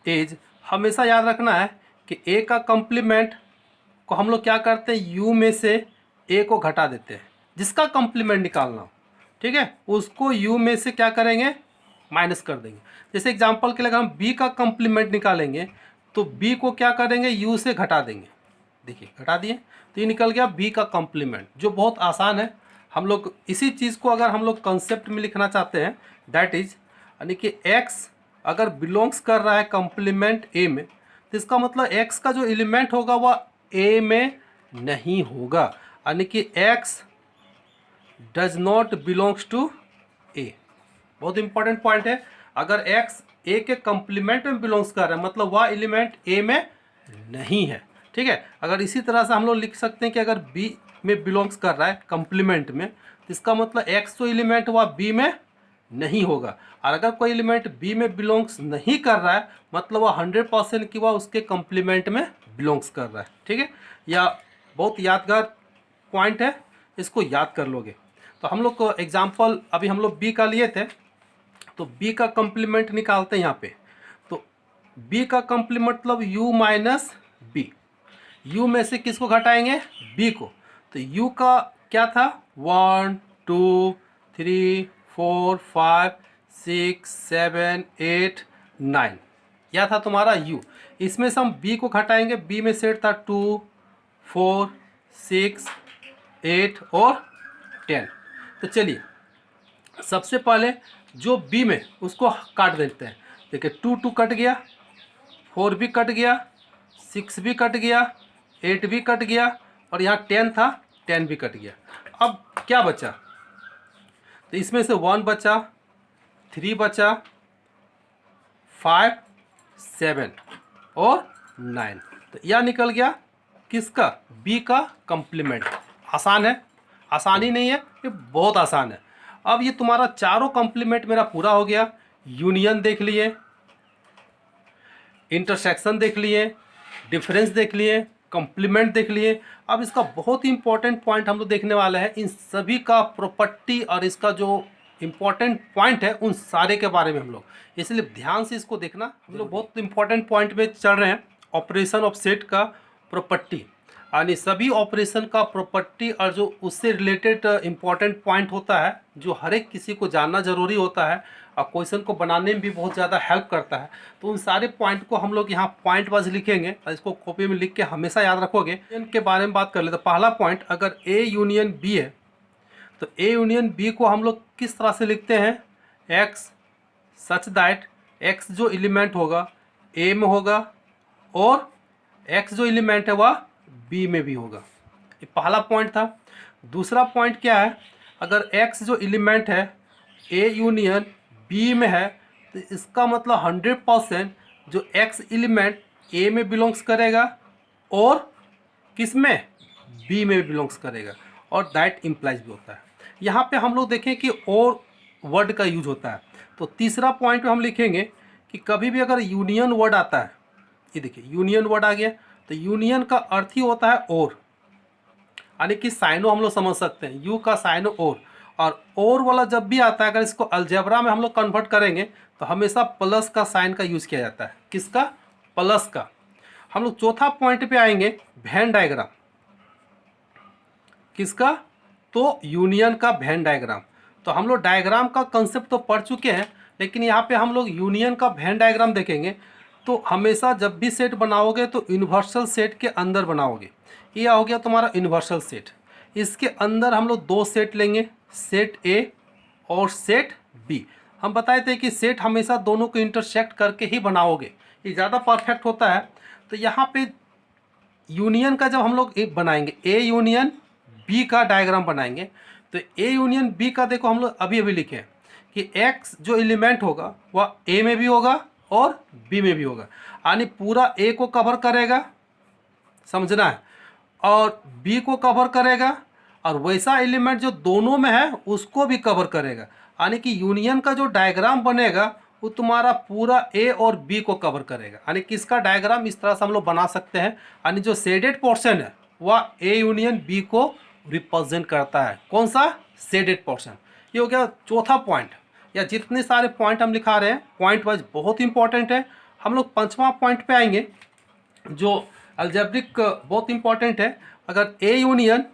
एज, हमेशा याद रखना है कि ए का कॉम्प्लीमेंट को हम लोग क्या करते हैं, यू में से ए को घटा देते हैं। जिसका कॉम्प्लीमेंट निकालना हो, ठीक है, उसको यू में से क्या करेंगे, माइनस कर देंगे। जैसे एग्जांपल के लिए अगर हम बी का कॉम्प्लीमेंट निकालेंगे तो बी को क्या करेंगे, यू से घटा देंगे। देखिए घटा दिए तो ये निकल गया बी का कॉम्प्लीमेंट, जो बहुत आसान है। हम लोग इसी चीज़ को अगर हम लोग कंसेप्ट में लिखना चाहते हैं, दैट इज, यानी कि एक्स अगर बिलोंग्स कर रहा है कॉम्प्लीमेंट ए में, तो इसका मतलब एक्स का जो एलिमेंट होगा वह ए में नहीं होगा, यानी कि X does not belongs to A. बहुत इंपॉर्टेंट पॉइंट है। अगर x a के कंप्लीमेंट में बिलोंग्स कर रहा है मतलब वह एलिमेंट a में नहीं है, ठीक है। अगर इसी तरह से हम लोग लिख सकते हैं कि अगर b में बिलोंग्स कर रहा है कंप्लीमेंट में, तो इसका मतलब x जो एलिमेंट वह b में नहीं होगा। और अगर कोई एलिमेंट b में बिलोंग्स नहीं कर रहा है मतलब वह 100% कि वह उसके कंप्लीमेंट में बिलोंग्स कर रहा है, ठीक है। या बहुत यादगार पॉइंट है, इसको याद कर लोगे। तो हम लोग को एग्जाम्पल अभी हम लोग b का लिए थे, तो b का कंप्लीमेंट निकालते हैं यहाँ पे। तो b का कंप्लीमेंट मतलब u माइनस b, u में से किसको घटाएंगे, b को। तो u का क्या था 1 2 3 4 5 6 7 8 9, यह था तुम्हारा u। इसमें से हम b को घटाएंगे, b में सेट था 2 4 6 8 और 10। तो चलिए सबसे पहले जो b में उसको काट देते हैं। देखिए 2 2 कट गया, 4 भी कट गया, 6 भी कट गया, 8 भी कट गया और यहाँ 10 था, 10 भी कट गया। अब क्या बचा, तो इसमें से 1 बचा, 3 बचा, 5 7 और 9। तो यह निकल गया किसका, b का कंप्लीमेंट। आसान है, आसानी नहीं है, ये बहुत आसान है। अब ये तुम्हारा चारों कंप्लीमेंट मेरा पूरा हो गया। यूनियन देख लिए, इंटरसेक्शन देख लिए, डिफरेंस देख लिए, कंप्लीमेंट देख लिए। अब इसका बहुत ही इंपॉर्टेंट पॉइंट हम लोग देखने वाले हैं, इन सभी का प्रॉपर्टी और इसका जो इम्पॉर्टेंट पॉइंट है उन सारे के बारे में हम लोग, इसलिए ध्यान से इसको देखना। हम लोग बहुत इंपॉर्टेंट पॉइंट पे चल रहे हैं, ऑपरेशन ऑफ सेट का प्रॉपर्टी, यानी सभी ऑपरेशन का प्रॉपर्टी और जो उससे रिलेटेड इम्पॉर्टेंट पॉइंट होता है जो हर एक किसी को जानना ज़रूरी होता है और क्वेश्चन को बनाने में भी बहुत ज़्यादा हेल्प करता है। तो उन सारे पॉइंट को हम लोग यहाँ पॉइंट वाइज लिखेंगे और इसको कॉपी में लिख के हमेशा याद रखोगे। इनके बारे में बात कर ले तो पहला पॉइंट, अगर ए यूनियन बी है तो ए यूनियन बी को हम लोग किस तरह से लिखते हैं, एक्स सच दैट एक्स जो एलिमेंट होगा ए में होगा और एक्स जो एलिमेंट है वह बी में भी होगा। ये पहला पॉइंट था। दूसरा पॉइंट क्या है, अगर x जो एलिमेंट है a यूनियन b में है तो इसका मतलब 100% जो x एलिमेंट a में बिलोंग्स करेगा और किस में, b में बिलोंग्स करेगा, और दैट इम्प्लाइज भी होता है। यहाँ पे हम लोग देखें कि और वर्ड का यूज होता है। तो तीसरा पॉइंट हम लिखेंगे कि कभी भी अगर यूनियन वर्ड आता है, ये देखिए यूनियन वर्ड आ गया, तो यूनियन का अर्थ ही होता है और, यानी कि साइनो हम लोग समझ सकते हैं, यू का साइनो और वाला जब भी आता है अगर इसको अलजेब्रा में हम लोग कन्वर्ट करेंगे तो हमेशा प्लस का साइन का यूज़ किया जाता है। किसका, प्लस का। हम लोग चौथा पॉइंट पे आएंगे, वेन डायग्राम। किसका, तो यूनियन का वेन डायग्राम। तो हम लोग डायग्राम का कंसेप्ट तो पढ़ चुके हैं, लेकिन यहाँ पे हम लोग यूनियन का वेन डायग्राम देखेंगे। तो हमेशा जब भी सेट बनाओगे तो यूनिवर्सल सेट के अंदर बनाओगे। ये हो गया तुम्हारा यूनिवर्सल सेट। इसके अंदर हम लोग दो सेट लेंगे, सेट ए और सेट बी। हम बताए थे कि सेट हमेशा दोनों को इंटरसेक्ट करके ही बनाओगे, ये ज़्यादा परफेक्ट होता है। तो यहाँ पे यूनियन का जब हम लोग एक बनाएंगे, ए यूनियन बी का डायग्राम बनाएंगे, तो ए यूनियन बी का देखो हम लोग अभी अभी लिखे कि एक्स जो एलिमेंट होगा वह ए में भी होगा और बी में भी होगा, यानी पूरा ए को कवर करेगा, समझना है, और बी को कवर करेगा, और वैसा एलिमेंट जो दोनों में है उसको भी कवर करेगा। यानी कि यूनियन का जो डायग्राम बनेगा वो तुम्हारा पूरा ए और बी को कवर करेगा। यानी कि इसका डायग्राम इस तरह से हम लोग बना सकते हैं, यानी जो शेडेड पोर्शन है वह ए यूनियन बी को रिप्रेजेंट करता है। कौन सा, शेडेड पोर्शन। ये हो गया चौथा पॉइंट। या जितने सारे पॉइंट हम लिखा रहे हैं पॉइंट वाइज बहुत इंपॉर्टेंट है। हम लोग पांचवा पॉइंट पे आएंगे जो अलजेब्रिक बहुत इंपॉर्टेंट है। अगर ए यूनियन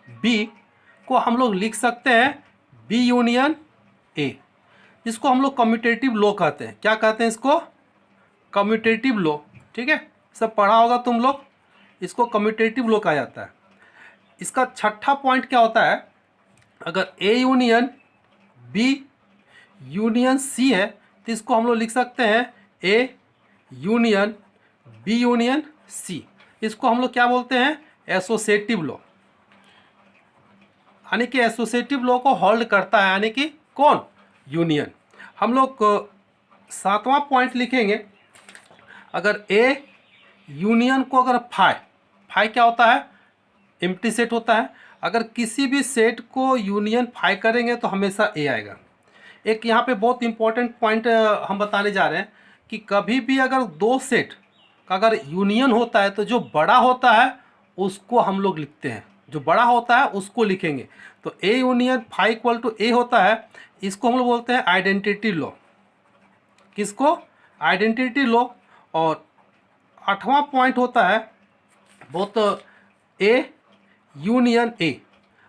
बी को हम लोग लिख सकते हैं बी यूनियन ए, जिसको हम लोग कम्यूटेटिव लॉ कहते हैं। क्या कहते हैं इसको, कम्यूटेटिव लॉ। ठीक है, सब पढ़ा होगा तुम लोग, इसको कम्यूटेटिव लॉ कहा जाता है। इसका छठा पॉइंट क्या होता है, अगर A union B union C है तो इसको हम लोग लिख सकते हैं A union B union C. इसको हम लोग क्या बोलते हैं, एसोसिएटिव लॉ। यानी कि एसोसिएटिव लॉ को होल्ड करता है, यानी कि कौन, यूनियन। हम लोग सातवां पॉइंट लिखेंगे, अगर ए यूनियन को अगर फाई क्या होता है, एम्प्टी सेट होता है, अगर किसी भी सेट को यूनियन फाई करेंगे तो हमेशा ए आएगा। एक यहाँ पे बहुत इंपॉर्टेंट पॉइंट हम बताने जा रहे हैं कि कभी भी अगर दो सेट का अगर यूनियन होता है तो जो बड़ा होता है उसको हम लोग लिखते हैं, जो बड़ा होता है उसको लिखेंगे। तो A union phi equal to A होता है, इसको हम लोग बोलते हैं आइडेंटिटी लॉ। किसको? Identity law. और आठवां पॉइंट होता है बहुत ए यूनियन ए,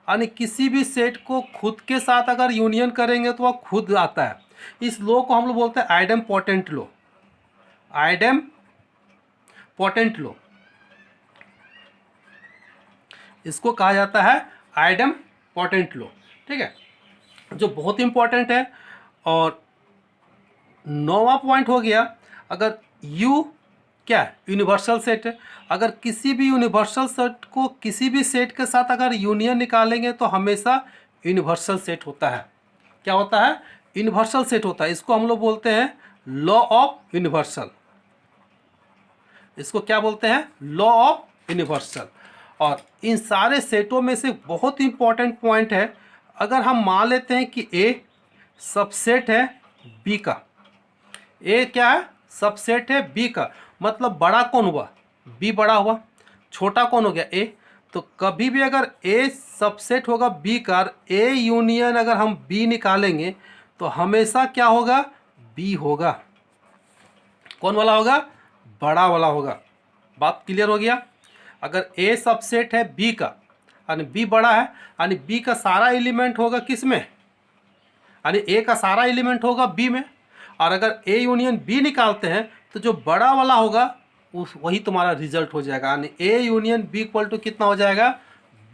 यानी किसी भी सेट को खुद के साथ अगर यूनियन करेंगे तो वह खुद आता है। इस लॉ को हम लोग बोलते हैं आइडेम पोटेंट लॉ। आइडेम पोटेंट लॉ इसको कहा जाता है आइडेम पोटेंट लॉ। ठीक है, जो बहुत इंपॉर्टेंट है। और नौवां पॉइंट हो गया, अगर यू क्या है? यूनिवर्सल सेट है। अगर किसी भी यूनिवर्सल सेट को किसी भी सेट के साथ अगर यूनियन निकालेंगे तो हमेशा यूनिवर्सल सेट होता है। क्या होता है? यूनिवर्सल सेट होता है। इसको हम लोग बोलते हैं लॉ ऑफ यूनिवर्सल। इसको क्या बोलते हैं? Law of universal. और इन सारे सेटों में से बहुत इंपॉर्टेंट पॉइंट है, अगर हम मान लेते हैं कि ए सबसेट है बी का, ए क्या है? सबसेट है बी का, मतलब बड़ा कौन हुआ? बी बड़ा हुआ। छोटा कौन हो गया? ए। तो कभी भी अगर ए सबसेट होगा बी का, ए यूनियन अगर हम बी निकालेंगे तो हमेशा क्या होगा? बी होगा। कौन वाला होगा? बड़ा वाला होगा। बात क्लियर हो गया? अगर ए सबसेट है बी का यानी बी बड़ा है, यानी बी का सारा एलिमेंट होगा किस में? यानी ए का सारा एलिमेंट होगा बी में। और अगर ए यूनियन बी निकालते हैं तो जो बड़ा वाला होगा उस वही तुम्हारा रिजल्ट हो जाएगा, यानी A union B equal to कितना हो जाएगा?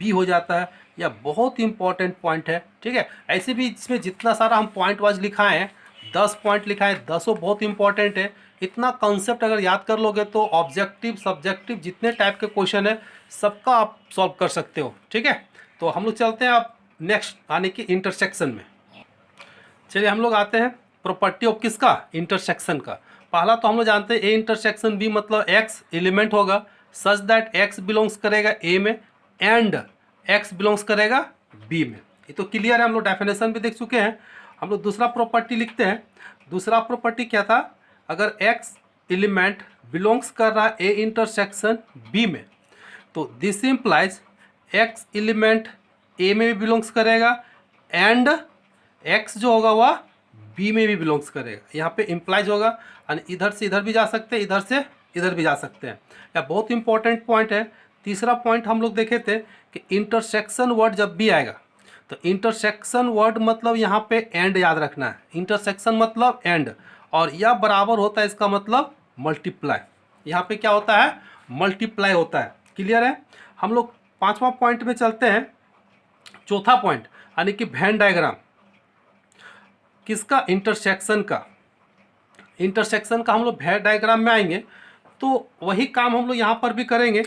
बी हो जाता है। यह बहुत इंपॉर्टेंट पॉइंट है। ठीक है, ऐसे भी इसमें जितना सारा हम पॉइंट वाइज लिखाए हैं, 10 पॉइंट लिखा है, 10 बहुत इंपॉर्टेंट है। इतना कंसेप्ट अगर याद कर लोगे तो ऑब्जेक्टिव सब्जेक्टिव जितने टाइप के क्वेश्चन है सबका आप सॉल्व कर सकते हो। ठीक है, तो हम लोग चलते हैं अब नेक्स्ट यानी कि इंटरसेक्शन में। चलिए हम लोग आते हैं प्रॉपर्टी ऑफ किसका? इंटरसेक्शन का। पहला तो हम लोग जानते हैं ए इंटरसेक्शन बी मतलब एक्स एलिमेंट होगा सच दैट एक्स बिलोंग्स करेगा ए में एंड एक्स बिलोंग्स करेगा बी में। ये तो क्लियर है, हम लोग डेफिनेशन भी देख चुके हैं। हम लोग दूसरा प्रॉपर्टी लिखते हैं। दूसरा प्रॉपर्टी क्या था? अगर एक्स एलिमेंट बिलोंग्स कर रहा है ए इंटरसेक्शन बी में तो दिस इम्प्लाइज एक्स एलिमेंट ए में भी बिलोंग्स करेगा एंड एक्स जो होगा वह बी में भी बिलोंग्स करेगा। यहाँ पे इम्प्लाइज होगा और इधर से इधर भी जा सकते हैं, इधर से इधर भी जा सकते हैं। यह बहुत इंपॉर्टेंट पॉइंट है। तीसरा पॉइंट हम लोग देखे थे कि इंटरसेक्शन वर्ड जब भी आएगा तो इंटरसेक्शन वर्ड मतलब यहाँ पे एंड याद रखना है। इंटरसेक्शन मतलब एंड, और यह बराबर होता है इसका मतलब मल्टीप्लाई। यहाँ पे क्या होता है? मल्टीप्लाई होता है। क्लियर है? हम लोग पाँचवा पॉइंट में चलते हैं। चौथा पॉइंट यानी कि वेन डायग्राम किसका? इंटरसेक्शन का। इंटरसेक्शन का हम लोग वेन डायग्राम में आएंगे तो वही काम हम लोग यहाँ पर भी करेंगे।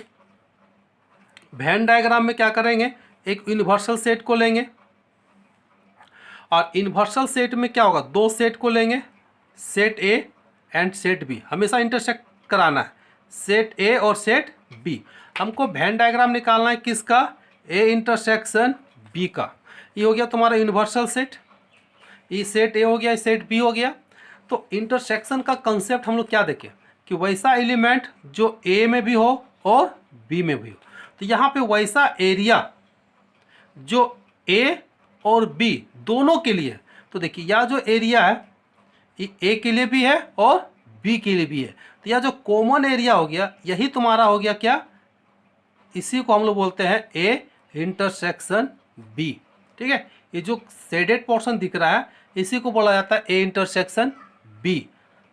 वेन डायग्राम में क्या करेंगे? एक यूनिवर्सल सेट को लेंगे और यूनिवर्सल सेट में क्या होगा? दो सेट को लेंगे, set A and set B. हमेशा इंटरसेक्ट कराना है, सेट ए और सेट बी। हमको वेन डायग्राम निकालना है किसका? ए इंटरसेक्शन बी का। ये हो गया तुम्हारा यूनिवर्सल सेट, ये सेट ए हो गया, सेट बी हो गया। तो इंटरसेक्शन का कंसेप्ट हम लोग क्या देखें कि वैसा एलिमेंट जो ए में भी हो और बी में भी हो। तो यहाँ पे वैसा एरिया जो ए और बी दोनों के लिए है। तो देखिए यह जो एरिया है ये ए के लिए भी है और बी के लिए भी है। तो यह जो कॉमन एरिया हो गया यही तुम्हारा हो गया क्या? इसी को हम लोग बोलते हैं ए इंटरसेक्शन बी। ठीक है, ये जो शेडेड पोर्शन दिख रहा है इसी को बोला जाता है ए इंटरसेक्शन बी।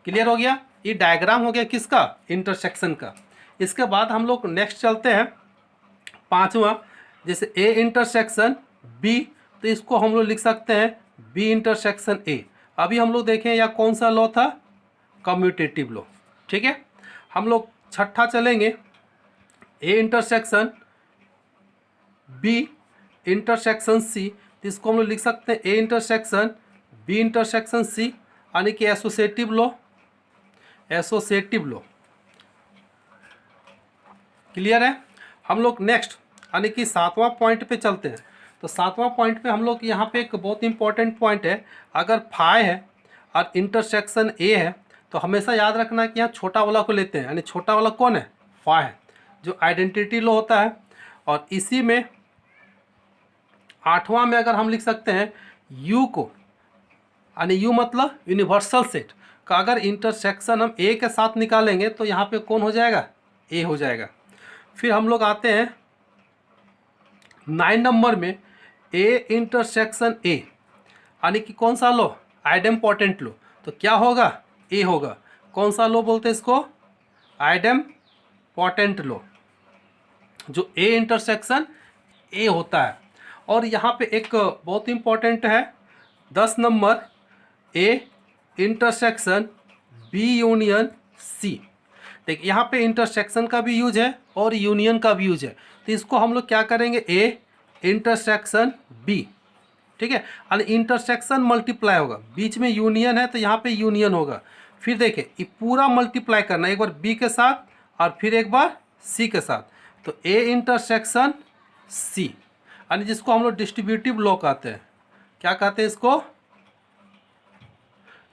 क्लियर हो गया? ये डायग्राम हो गया किसका? इंटरसेक्शन का। इसके बाद हम लोग नेक्स्ट चलते हैं पांचवा, जैसे ए इंटरसेक्शन बी, तो इसको हम लोग लिख सकते हैं बी इंटरसेक्शन ए। अभी हम लोग देखें यह कौन सा लॉ था? Commutative law. ठीक है, हम लोग छठा चलेंगे, A intersection B intersection C, तो इसको हम लोग लिख सकते हैं A intersection B intersection C. यानी कि associative law, associative law. Clear है। हम लोग नेक्स्ट यानी कि 7वां पॉइंट पे चलते हैं। तो 7वां पॉइंट पे हम लोग यहाँ पे एक बहुत इंपॉर्टेंट पॉइंट है, अगर फाई है और इंटरसेक्शन ए है तो हमेशा याद रखना कि यहाँ छोटा वाला को लेते हैं, यानी छोटा वाला कौन है, फाई है, जो आइडेंटिटी लॉ होता है। और इसी में 8वां में अगर हम लिख सकते हैं यू को, यानी यू मतलब यूनिवर्सल सेट का अगर इंटरसेक्शन हम ए के साथ निकालेंगे तो यहाँ पे कौन हो जाएगा, ए हो जाएगा। फिर हम लोग आते हैं 9 नंबर में ए इंटरसेक्शन ए, यानी कि कौन सा लो, आइडेम्पोटेंट लो। तो क्या होगा, ए होगा। कौन सा लो बोलते हैं इसको, आइडेम्पोटेंट लो, जो ए इंटरसेक्शन ए होता है। और यहाँ पे एक बहुत इंपॉर्टेंट है 10 number A intersection B union C. देखिए यहाँ पे इंटरसेक्शन का भी यूज है और यूनियन का भी यूज है, तो इसको हम लोग क्या करेंगे, ए इंटरसेक्शन बी, ठीक है। और इंटरसेक्शन मल्टीप्लाई होगा, बीच में यूनियन है तो यहाँ पे यूनियन होगा। फिर देखिए ये पूरा मल्टीप्लाई करना, एक बार बी के साथ और फिर एक बार सी के साथ, तो ए इंटरसेक्शन सी, यानी जिसको हम लोग डिस्ट्रीब्यूटिव लॉ कहते हैं। क्या कहते हैं इसको,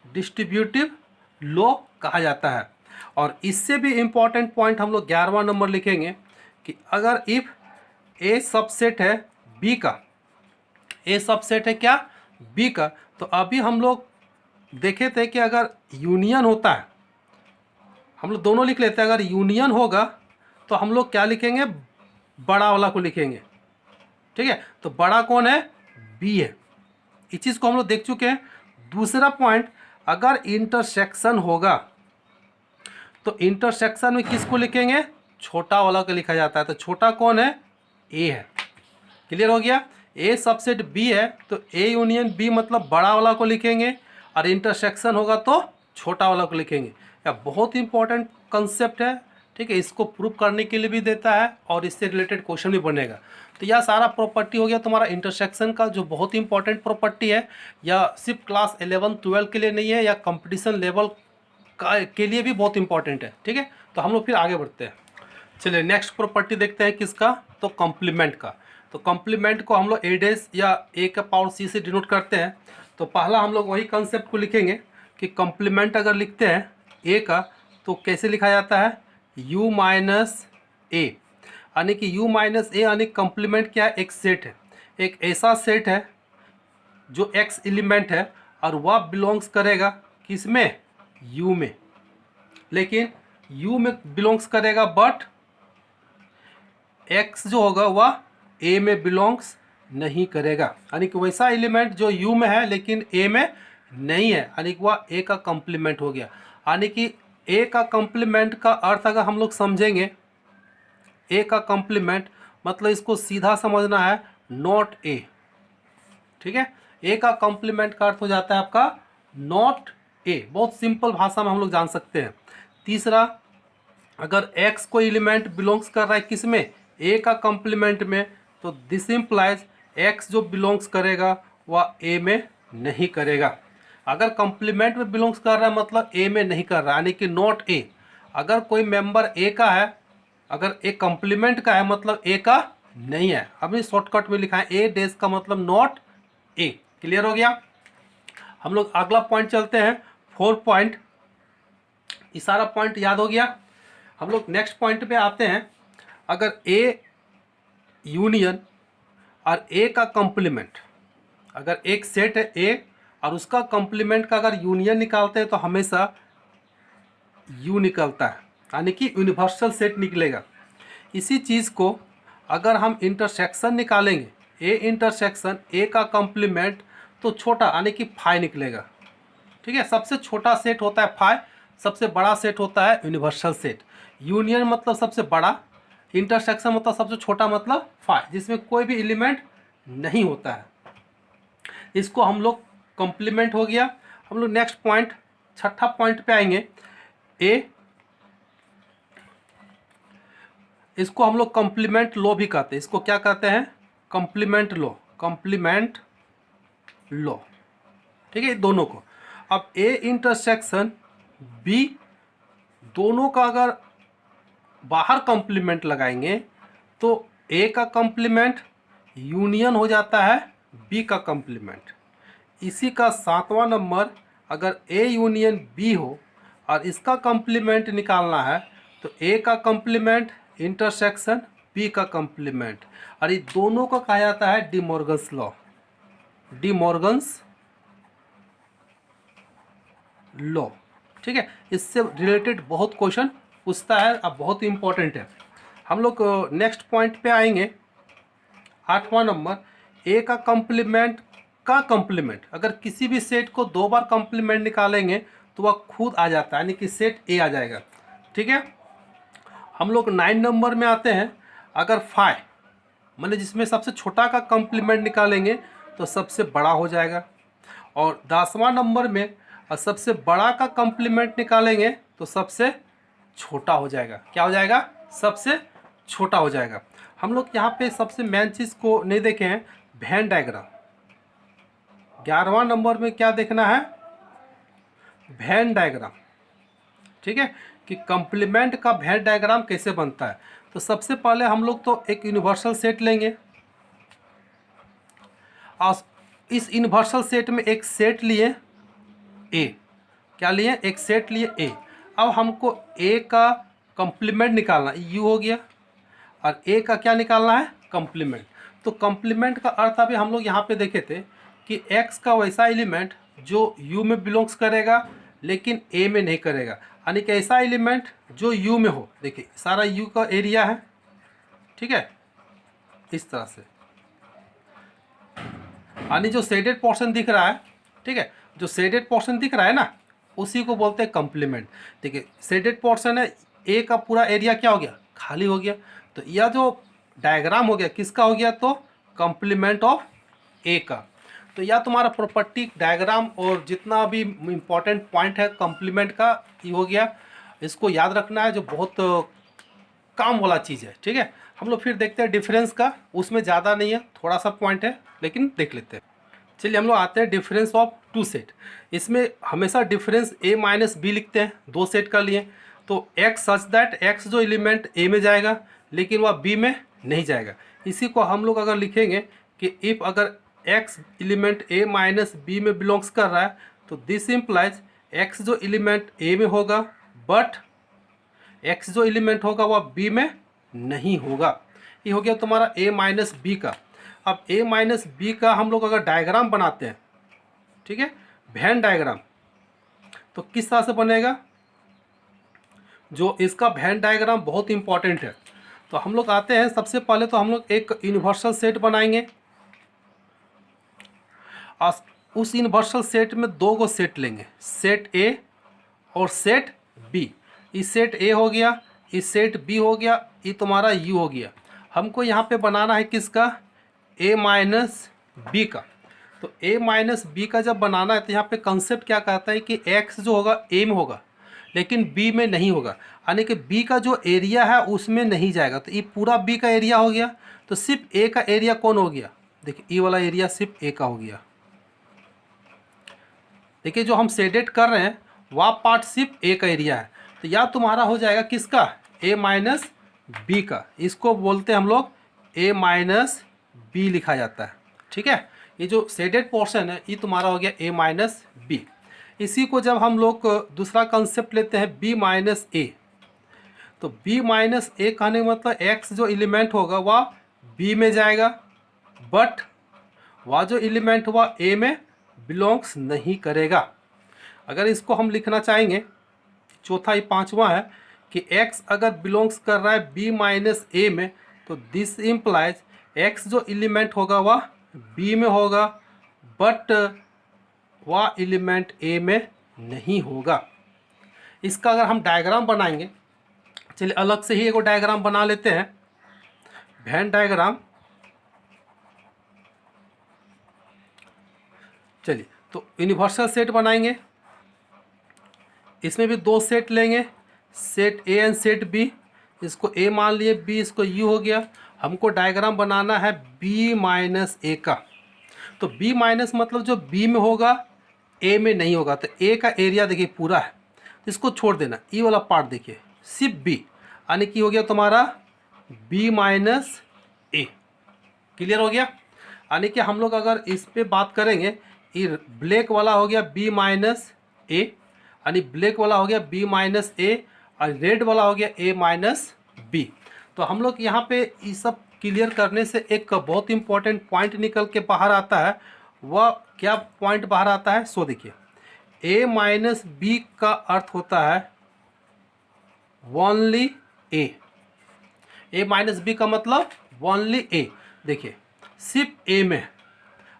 डिस्ट्रीब्यूटिव लॉ कहा जाता है। और इससे भी इम्पॉर्टेंट पॉइंट हम लोग 11वां नंबर लिखेंगे कि अगर इफ ए सबसेट है बी का, ए सबसेट है क्या, बी का, तो अभी हम लोग देखे थे कि अगर यूनियन होता है, हम लोग दोनों लिख लेते हैं, अगर यूनियन होगा तो हम लोग क्या लिखेंगे, बड़ा वाला को लिखेंगे, ठीक है। तो बड़ा कौन है, बी है। इस चीज़ को हम लोग देख चुके हैं। दूसरा पॉइंट, अगर इंटरसेक्शन होगा तो इंटरसेक्शन में किसको लिखेंगे, छोटा वाला को लिखा जाता है। तो छोटा कौन है, ए है। क्लियर हो गया। ए सबसेट बी है तो ए यूनियन बी मतलब बड़ा वाला को लिखेंगे, और इंटरसेक्शन होगा तो छोटा वाला को लिखेंगे। यह बहुत इंपॉर्टेंट कंसेप्ट है, ठीक है। इसको प्रूव करने के लिए भी देता है और इससे रिलेटेड क्वेश्चन भी बनेगा। तो यह सारा प्रॉपर्टी हो गया तुम्हारा इंटरसेक्शन का, जो बहुत इंपॉर्टेंट प्रॉपर्टी है। या सिर्फ क्लास 11-12 के लिए नहीं है, या कंपटीशन लेवल के लिए भी बहुत इंपॉर्टेंट है, ठीक है। तो हम लोग फिर आगे बढ़ते हैं। चलिए नेक्स्ट प्रॉपर्टी देखते हैं किसका, तो कॉम्प्लीमेंट का। तो कॉम्प्लीमेंट को हम लोग ए डैश या ए का पावर सी से डिनोट करते हैं। तो पहला हम लोग वही कंसेप्ट को लिखेंगे कि कॉम्प्लीमेंट अगर लिखते हैं ए का तो कैसे लिखा जाता है, u माइनस ए, यानी कि u माइनस ए, यानी कॉम्प्लीमेंट क्या है, एक सेट है, एक ऐसा सेट है जो x एलिमेंट है और वह बिलोंग्स करेगा किस में, u में, लेकिन u में बिलोंग्स करेगा बट x जो होगा वह a में बिलोंग्स नहीं करेगा। यानी कि वैसा एलिमेंट जो u में है लेकिन a में नहीं है, यानी कि वह a का कॉम्प्लीमेंट हो गया। यानी कि a का कॉम्प्लीमेंट का अर्थ अगर हम लोग समझेंगे, a का कॉम्प्लीमेंट मतलब इसको सीधा समझना है, नॉट a, ठीक है। a का कॉम्प्लीमेंट का अर्थ हो जाता है आपका नॉट a, बहुत सिंपल भाषा में हम लोग जान सकते हैं। तीसरा, अगर x कोई एलिमेंट बिलोंग्स कर रहा है किस में, a का कॉम्प्लीमेंट में, तो दिस इम्प्लाइज x जो बिलोंग्स करेगा वह a में नहीं करेगा। अगर कॉम्प्लीमेंट में बिलोंग्स कर रहा है मतलब a में नहीं कर रहा है, यानी कि नॉट a। अगर कोई मेंबर a का है, अगर a कॉम्प्लीमेंट का है मतलब a का नहीं है। अभी शॉर्टकट में लिखा है a डैश का मतलब नॉट a। क्लियर हो गया। हम लोग अगला पॉइंट चलते हैं, 4 पॉइंट। ये सारा पॉइंट याद हो गया। हम लोग नेक्स्ट पॉइंट पे आते हैं। अगर a यूनियन और a का कॉम्प्लीमेंट, अगर एक सेट है a और उसका कॉम्प्लीमेंट का अगर यूनियन निकालते हैं तो हमेशा u निकलता है, यानी कि यूनिवर्सल सेट निकलेगा। इसी चीज़ को अगर हम इंटरसेक्शन निकालेंगे, a इंटरसेक्शन a का कॉम्प्लीमेंट, तो छोटा यानी कि फाई निकलेगा, ठीक है। सबसे छोटा सेट होता है फाई, सबसे बड़ा सेट होता है यूनिवर्सल सेट। यूनियन मतलब सबसे बड़ा, इंटरसेक्शन मतलब सबसे छोटा मतलब फाई, जिसमें कोई भी एलिमेंट नहीं होता है। इसको हम लोग कॉम्प्लीमेंट हो गया। हम लोग नेक्स्ट पॉइंट, छठा पॉइंट पे आएंगे। ए, इसको हम लोग कॉम्प्लीमेंट लॉ भी कहते हैं। इसको क्या कहते हैं, कॉम्प्लीमेंट लॉ, कॉम्प्लीमेंट लॉ, ठीक है, दोनों को। अब ए इंटरसेक्शन बी, दोनों का अगर बाहर कंप्लीमेंट लगाएंगे तो ए का कंप्लीमेंट यूनियन हो जाता है बी का कंप्लीमेंट। इसी का 7वां नंबर, अगर ए यूनियन बी हो और इसका कंप्लीमेंट निकालना है तो ए का कंप्लीमेंट इंटरसेक्शन बी का कंप्लीमेंट, और ये दोनों को कहा जाता है D Morgan's law. D Morgan's law, ठीक है। इससे रिलेटेड बहुत क्वेश्चन पूछता है, अब बहुत इंपॉर्टेंट है। हम लोग नेक्स्ट पॉइंट पे आएंगे। 8वां नंबर, ए का कंप्लीमेंट अगर किसी भी सेट को 2 बार कंप्लीमेंट निकालेंगे तो वह खुद आ जाता है, यानी कि सेट ए आ जाएगा, ठीक है। हम लोग 9 नंबर में आते हैं। अगर 5 मतलब जिसमें सबसे छोटा का कंप्लीमेंट निकालेंगे तो सबसे बड़ा हो जाएगा, और 10वां नंबर में सबसे बड़ा का कंप्लीमेंट निकालेंगे तो सबसे छोटा हो जाएगा। क्या हो जाएगा? सबसे छोटा हो जाएगा। हम लोग यहाँ पे सबसे मेन चीज़ को नहीं देखे हैं, वेन डायग्राम। 11वां नंबर में क्या देखना है? वेन डायग्राम, ठीक है, कि कंप्लीमेंट का वेन डायग्राम कैसे बनता है। तो सबसे पहले हम लोग तो एक यूनिवर्सल सेट लेंगे, और इस यूनिवर्सल सेट में एक सेट लिए ए। क्या लिए? एक सेट लिए ए। अब हमको ए का कंप्लीमेंट निकालना, यू हो गया, और ए का क्या निकालना है? कंप्लीमेंट। तो कंप्लीमेंट का अर्थ अभी हम लोग यहाँ पे देखे थे कि एक्स का वैसा एलिमेंट जो यू में बिलोंग्स करेगा लेकिन ए में नहीं करेगा, यानी कि ऐसा एलिमेंट जो यू में हो। देखिए सारा यू का एरिया है, ठीक है, इस तरह से, यानी जो शेडेड पोर्शन दिख रहा है, ठीक है, जो शेडेड पोर्शन दिख रहा है ना, उसी को बोलते हैं कंप्लीमेंट। देखिए शेडेड पोर्शन है, ए का पूरा एरिया क्या हो गया? खाली हो गया। तो यह जो डायग्राम हो गया किसका हो गया? तो कंप्लीमेंट ऑफ ए का। तो यह तुम्हारा प्रॉपर्टी डायग्राम और जितना भी इम्पोर्टेंट पॉइंट है कंप्लीमेंट का, ये हो गया। इसको याद रखना है, जो बहुत काम वाला चीज़ है, ठीक है। हम लोग फिर देखते हैं डिफरेंस का, उसमें ज़्यादा नहीं है, थोड़ा सा पॉइंट है लेकिन देख लेते हैं। चलिए हम लोग आते हैं डिफरेंस ऑफ 2 सेट। इसमें हमेशा डिफरेंस a माइनस बी लिखते हैं 2 सेट का लिए। तो x सच दैट x जो एलिमेंट a में जाएगा लेकिन वह b में नहीं जाएगा। इसी को हम लोग अगर लिखेंगे कि इफ़ अगर x element a minus B में बिलोंग्स कर रहा है तो दिस इम्प्लाइज x जो एलिमेंट a में होगा बट x जो एलिमेंट होगा वह b में नहीं होगा। ये हो गया तुम्हारा a माइनस बी का। अब a माइनस बी का हम लोग अगर डायग्राम बनाते हैं, ठीक है, वेन डायग्राम, तो किस तरह से बनेगा? जो इसका वेन डायग्राम बहुत इंपॉर्टेंट है। तो हम लोग आते हैं, सबसे पहले तो हम लोग एक यूनिवर्सल सेट बनाएंगे, और उस यूनिवर्सल सेट में 2 गो सेट लेंगे, सेट ए और सेट बी। इस सेट ए हो गया, इस सेट बी हो गया, ये तुम्हारा यू हो गया। हमको यहाँ पे बनाना है किसका? ए माइनस बी का। तो ए माइनस बी का जब बनाना है तो यहाँ पे कंसेप्ट क्या कहता है कि एक्स जो होगा ए में होगा लेकिन बी में नहीं होगा, यानी कि बी का जो एरिया है उसमें नहीं जाएगा। तो ये पूरा बी का एरिया हो गया, तो सिर्फ ए का एरिया कौन हो गया? देखिए ये वाला एरिया सिर्फ ए का हो गया। देखिए जो हम शेडेड कर रहे हैं वह पार्ट सिर्फ ए का एरिया है। तो या तुम्हारा हो जाएगा किसका? ए माइनस बी का। इसको बोलते हैं हम लोग ए माइनस बी लिखा जाता है, ठीक है। ये जो शेडेड पोर्शन है ये तुम्हारा हो गया ए माइनस बी। इसी को जब हम लोग दूसरा कंसेप्ट लेते हैं बी माइनस ए, तो बी माइनस ए कहने का मतलब एक्स जो एलिमेंट होगा वह बी में जाएगा बट वह जो एलिमेंट वह ए में बिलोंग्स नहीं करेगा। अगर इसको हम लिखना चाहेंगे, चौथा, ये 5वां है कि x अगर बिलोंग्स कर रहा है b माइनस ए में तो दिस इम्प्लाइज x जो एलिमेंट होगा वह b में होगा बट वह एलिमेंट a में नहीं होगा। इसका अगर हम डायग्राम बनाएंगे, चलिए अलग से ही एक डायग्राम बना लेते हैं, वेन डायग्राम। चलिए तो यूनिवर्सल सेट बनाएंगे, इसमें भी 2 सेट लेंगे, set A and set B. इसको ए मान लिए, बी इसको यू हो गया। हमको डायग्राम बनाना है बी माइनस ए का। तो बी माइनस मतलब जो बी में होगा ए में नहीं होगा तो ए का एरिया देखिए पूरा है, इसको छोड़ देना, ई वाला पार्ट देखिए सिर्फ बी, यानी कि हो गया तुम्हारा बी माइनस ए। क्लियर हो गया? यानी कि हम लोग अगर इस पे बात करेंगे, ये ब्लैक वाला हो गया बी माइनस ए, यानी ब्लैक वाला हो गया बी माइनस ए, और रेड वाला हो गया ए माइनस बी। तो हम लोग यहाँ पे ये सब क्लियर करने से एक बहुत इंपॉर्टेंट पॉइंट निकल के बाहर आता है। वह क्या पॉइंट बाहर आता है? सो देखिए, ए माइनस बी का अर्थ होता है ओनली ए। ए माइनस बी का मतलब ओनली ए। देखिए सिर्फ ए में,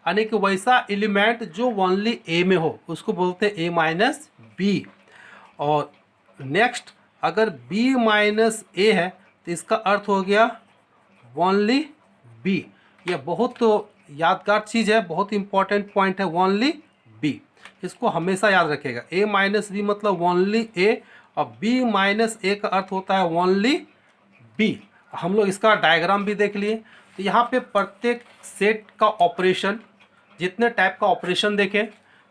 यानी कि वैसा एलिमेंट जो ओनली ए में हो उसको बोलते हैं ए माइनस बी। और नेक्स्ट, अगर बी माइनस ए है तो इसका अर्थ हो गया ओनली बी। यह बहुत यादगार चीज़ है, बहुत इंपॉर्टेंट पॉइंट है, ओनली बी। इसको हमेशा याद रखेगा। ए माइनस बी मतलब ओनली ए, और बी माइनस ए का अर्थ होता है ओनली बी। हम लोग इसका डायग्राम भी देख लिए। तो यहाँ पे प्रत्येक सेट का ऑपरेशन, जितने टाइप का ऑपरेशन देखें,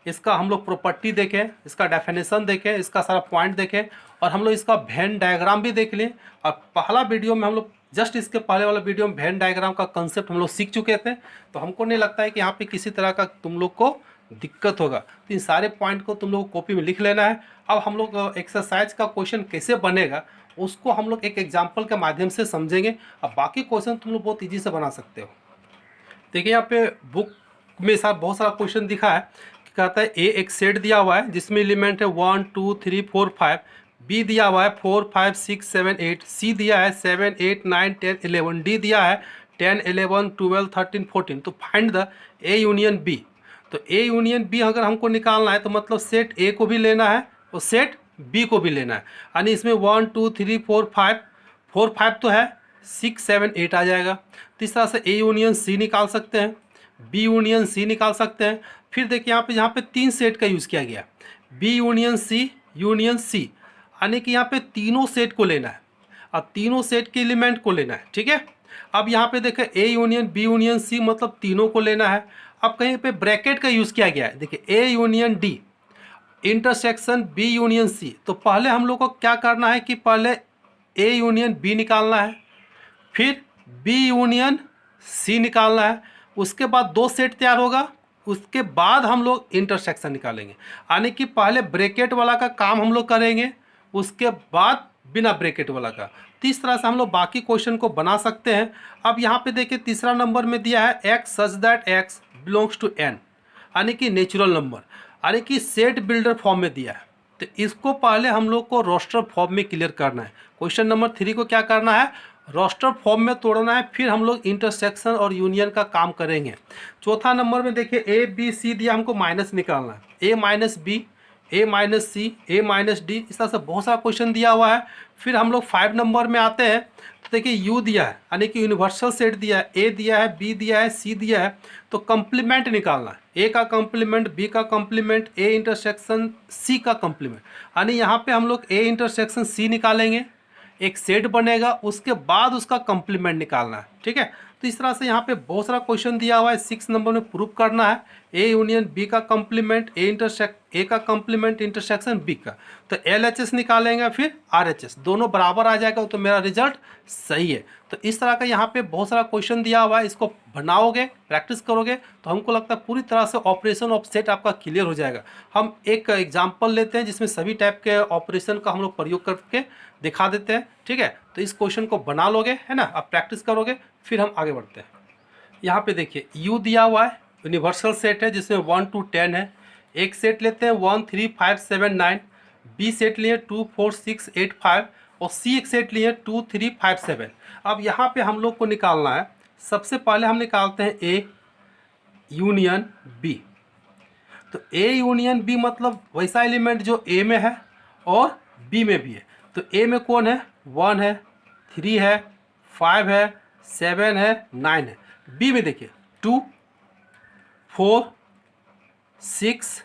इसका हम लोग प्रॉपर्टी देखें, इसका डेफिनेशन देखें, इसका सारा पॉइंट देखें, और हम लोग इसका वेन डायग्राम भी देख लिए। और पहला वीडियो में हम लोग जस्ट इसके पहले वाला वीडियो में वेन डायग्राम का कंसेप्ट हम लोग सीख चुके थे। तो हमको नहीं लगता है कि यहाँ पे किसी तरह का तुम लोग को दिक्कत होगा। तो इन सारे पॉइंट को तुम लोग को कॉपी में लिख लेना है। अब हम लोग एक्सरसाइज का क्वेश्चन कैसे बनेगा उसको हम लोग एक एग्जाम्पल के माध्यम से समझेंगे। अब बाकी क्वेश्चन तुम लोग बहुत ईजी से बना सकते हो। देखिए यहाँ पे बुक में बहुत सारा क्वेश्चन दिखा है। कहता है ए एक सेट दिया हुआ है जिसमें एलिमेंट है 1 2 3 4 5, बी दिया हुआ है 4 5 6 7 8, सी दिया है 7 8 9 10 11, डी दिया है 10 11 12 13 14। तो find the A union B. तो ए यूनियन बी अगर हमको निकालना है तो मतलब सेट ए को भी लेना है और सेट बी को भी लेना है। यानी इसमें 1 2 3 4 5, 4 5 तो है, 6 7 8 आ जाएगा। तो इस तरह से ए यूनियन सी निकाल सकते हैं, बी यूनियन सी निकाल सकते हैं। फिर देखिए यहाँ पे 3 सेट का यूज़ किया गया, B union C union C, यानी कि यहाँ पे तीनों सेट को लेना है और तीनों सेट के एलिमेंट को लेना है। ठीक है, अब यहाँ पे देखें A union B union C मतलब तीनों को लेना है। अब कहीं पे ब्रैकेट का यूज़ किया गया है, देखिए A union D intersection B union C. तो पहले हम लोग को क्या करना है कि पहले ए यूनियन बी निकालना है, फिर बी यूनियन सी निकालना है, उसके बाद 2 सेट तैयार होगा, उसके बाद हम लोग इंटरसेक्शन निकालेंगे। यानी कि पहले ब्रैकेट वाला का काम हम लोग करेंगे, उसके बाद बिना ब्रैकेट वाला का। तो इस तरह से हम लोग बाकी क्वेश्चन को बना सकते हैं। अब यहाँ पे देखिए तीसरा नंबर में दिया है X such that X belongs to N, यानी कि नेचुरल नंबर, यानी कि सेट बिल्डर फॉर्म में दिया है। तो इसको पहले हम लोग को रोस्टर फॉर्म में क्लियर करना है। क्वेश्चन नंबर 3 को क्या करना है? रोस्टर फॉर्म में तोड़ना है, फिर हम लोग इंटरसेक्शन और यूनियन का काम करेंगे। चौथा नंबर में देखिए ए बी सी दिया, हमको माइनस निकालना है, ए माइनस बी, ए माइनस सी, ए माइनस डी, इस तरह से बहुत सारा क्वेश्चन दिया हुआ है। फिर हम लोग 5 नंबर में आते हैं तो देखिए यू दिया है, यानी कि यूनिवर्सल सेट दिया है, ए दिया है, बी दिया है, सी दिया है। तो कंप्लीमेंट निकालना है, ए का कंप्लीमेंट, बी का कंप्लीमेंट, ए इंटरसेक्शन सी का कंप्लीमेंट, यानी यहाँ पे हम लोग ए इंटरसेक्शन सी निकालेंगे, एक सेट बनेगा, उसके बाद उसका कंप्लीमेंट निकालना है। ठीक है, तो इस तरह से यहाँ पे बहुत सारा क्वेश्चन दिया हुआ है। 6 नंबर में प्रूव करना है ए यूनियन बी का कंप्लीमेंट, ए का कंप्लीमेंट इंटरसेक्शन बी का। तो LHS निकालेंगे, फिर RHS, दोनों बराबर आ जाएगा तो मेरा रिजल्ट सही है। तो इस तरह का यहाँ पे बहुत सारा क्वेश्चन दिया हुआ है, इसको बनाओगे, प्रैक्टिस करोगे तो हमको लगता है पूरी तरह से ऑपरेशन ऑफ सेट आपका क्लियर हो जाएगा। हम एक एग्जाम्पल लेते हैं जिसमें सभी टाइप के ऑपरेशन का हम लोग प्रयोग करके दिखा देते हैं। ठीक है, तो इस क्वेश्चन को बना लोगे, है ना, आप प्रैक्टिस करोगे, फिर हम आगे बढ़ते हैं। यहाँ पे देखिए यू दिया हुआ है, यूनिवर्सल सेट है जिसमें 1 to 10 है। एक सेट लेते हैं 1 3 5 7 9, बी सेट लिए 2 4 6 8 5, और सी एक सेट लिए 2 3 5 7। अब यहाँ पे हम लोग को निकालना है, सबसे पहले हम निकालते हैं ए यूनियन बी। तो ए यूनियन बी मतलब वैसा एलिमेंट जो ए में है और बी में भी है। तो ए में कौन है? 1 है, 3 है, 5 है, 7 है, 9 है। बी में देखिए 2 4 6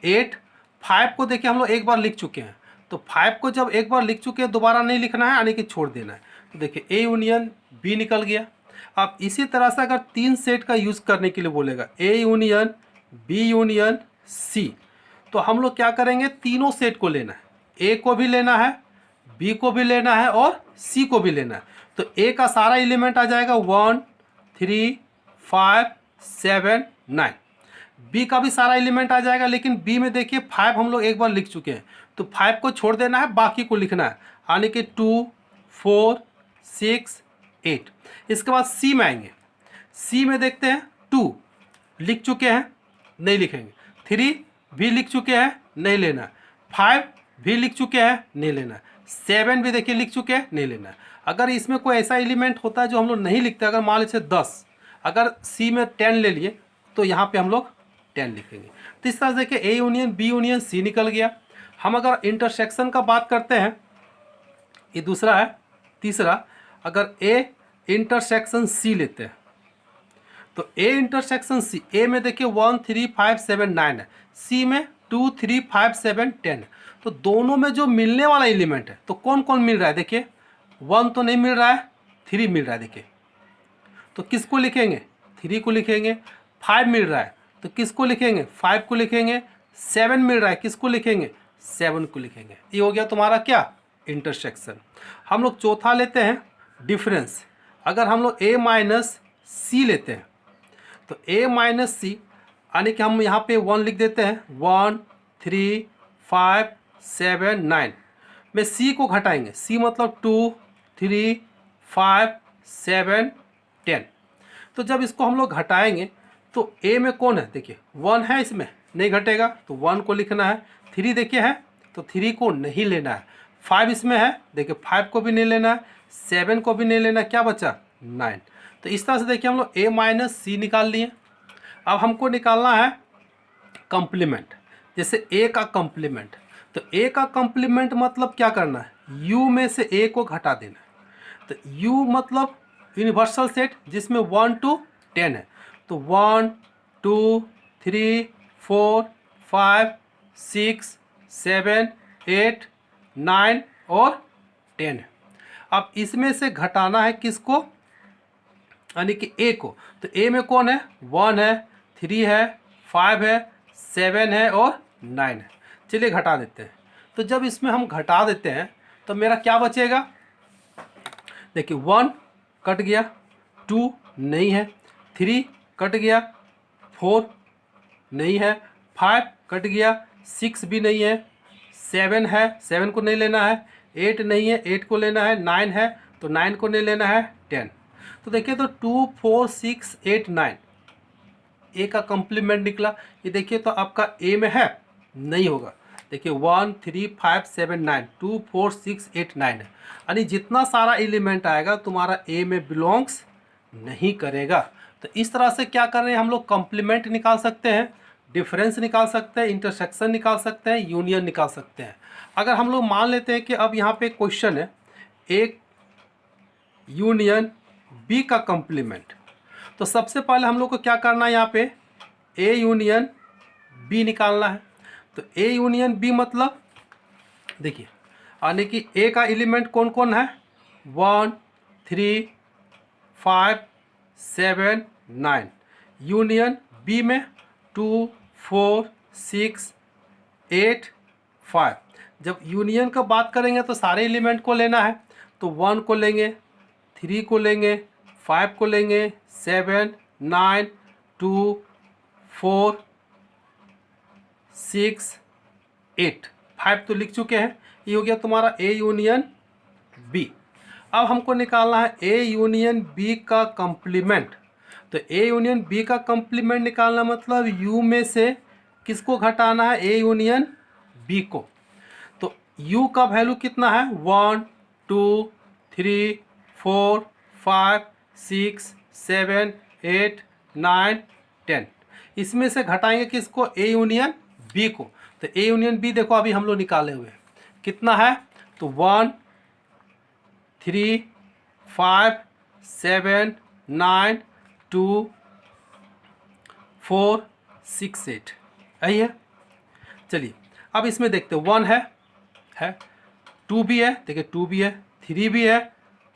8, 5 को देखिए हम लोग एक बार लिख चुके हैं। तो 5 को जब एक बार लिख चुके हैं दोबारा नहीं लिखना है, यानी कि छोड़ देना है। तो देखिए ए यूनियन बी निकल गया। अब इसी तरह से अगर 3 सेट का यूज़ करने के लिए बोलेगा, A union B union C. तो हम लोग क्या करेंगे, तीनों सेट को लेना है, ए को भी लेना है, बी को भी लेना है और सी को भी लेना है। तो ए का सारा एलिमेंट आ जाएगा 1 3 5 7 9। बी का भी सारा एलिमेंट आ जाएगा, लेकिन बी में देखिए 5 हम लोग एक बार लिख चुके हैं, तो 5 को छोड़ देना है, बाकी को लिखना है, यानी कि 2 4 6 8। इसके बाद सी में आएंगे, सी में देखते हैं 2 लिख चुके हैं, नहीं लिखेंगे, 3 भी लिख चुके हैं, नहीं लेना, 5 भी लिख चुके हैं, नहीं लेना, 7 भी देखिए लिख चुके हैं, नहीं लेना। अगर इसमें कोई ऐसा एलिमेंट होता है जो हम लोग नहीं लिखते, अगर मान लीजिए 10, अगर सी में 10 ले लिए तो यहाँ पे हम लोग 10 लिखेंगे। तो इस तरह से देखिए A union B union C निकल गया। हम अगर इंटरसेक्शन का बात करते हैं, ये दूसरा है। तीसरा, अगर ए इंटरसेक्शन सी लेते हैं, तो ए इंटरसेक्शन सी, ए में देखिए 1 3 5 7 9 है, सी में 2 3 5 7 10 है। तो दोनों में जो मिलने वाला एलिमेंट है, तो कौन कौन मिल रहा है, देखिए 1 तो नहीं मिल रहा है, 3 मिल रहा है, देखिए तो किसको लिखेंगे, 3 को लिखेंगे। 5 मिल रहा है तो किसको लिखेंगे, 5 को लिखेंगे। 7 मिल रहा है, किसको लिखेंगे, 7 को लिखेंगे। ये हो गया तुम्हारा क्या, इंटरसेक्शन। हम लोग चौथा लेते हैं डिफरेंस। अगर हम लोग ए माइनस सी लेते हैं, तो ए माइनस सी, यानी कि हम यहाँ पे 1 लिख देते हैं, 1 3 5 7 9 में सी को घटाएंगे, सी मतलब 2 3 5 7 10। तो जब इसको हम लोग घटाएंगे तो ए में कौन है, देखिए 1 है, इसमें नहीं घटेगा तो 1 को लिखना है। 3 देखिए है तो 3 को नहीं लेना है। 5 इसमें है, देखिए 5 को भी नहीं लेना है, 7 को भी नहीं लेना, क्या बचा 9। तो इस तरह से देखिए हम लोग ए माइनस सी निकाल लिए। अब हमको निकालना है कंप्लीमेंट, जैसे ए का कंप्लीमेंट। तो ए का कंप्लीमेंट मतलब क्या करना है, यू में से ए को घटा देना है। तो यू मतलब यूनिवर्सल सेट जिसमें 1 to 10 है, तो 1 2 3 4 5 6 7 8 9 और 10 है। अब इसमें से घटाना है किसको, यानी कि ए को। तो ए में कौन है, 1 है, 3 है, 5 है, 7 है और 9 है। चलिए घटा देते हैं। तो जब इसमें हम घटा देते हैं तो मेरा क्या बचेगा, देखिए 1 कट गया, 2 नहीं है, 3 कट गया, 4 नहीं है, 5 कट गया, 6 भी नहीं है, 7 है, 7 को नहीं लेना है, 8 नहीं है, 8 को लेना है, 9 है तो 9 को नहीं लेना है, 10। तो देखिए तो 2 4 6 8 9 ए का कंप्लीमेंट निकला। ये देखिए तो आपका ए में है, नहीं होगा, देखिए 1 3 5 7 9 2 4 6 8 9 है, यानी जितना सारा एलिमेंट आएगा तुम्हारा ए में बिलोंग्स नहीं करेगा। तो इस तरह से क्या कर रहे हैं हम लोग, कंप्लीमेंट निकाल सकते हैं, डिफरेंस निकाल सकते हैं, इंटरसेक्शन निकाल सकते हैं, यूनियन निकाल सकते हैं। अगर हम लोग मान लेते हैं कि अब यहाँ पे क्वेश्चन है एक यूनियन बी का कंप्लीमेंट, तो सबसे पहले हम लोग को क्या करना है, यहाँ पे ए यूनियन बी निकालना है। तो ए यूनियन बी मतलब देखिए, यानी कि ए का एलिमेंट कौन कौन है, 1 3 5 7 9, यूनियन बी में 2 4 6 8 5। जब यूनियन का बात करेंगे तो सारे एलिमेंट को लेना है, तो 1 को लेंगे, 3 को लेंगे, 5 को लेंगे, 7 9 2 4 6 8, 5 तो लिख चुके हैं। ये हो गया तुम्हारा ए यूनियन बी। अब हमको निकालना है ए यूनियन बी का कंप्लीमेंट। तो ए यूनियन बी का कंप्लीमेंट निकालना मतलब यू में से किसको घटाना है, ए यूनियन बी को। तो यू का वैल्यू कितना है, 1 2 3 4 5 6 7 8 9 10। इसमें से घटाएंगे किसको, ए यूनियन बी को। तो ए यूनियन बी देखो अभी हम लोग निकाले हुए हैं, कितना है, तो 1 3 5 7 9 2 4 6 8, यही है। चलिए अब इसमें देखते हैं, 1 है 2 भी है, देखिए 2 भी है, 3 भी है,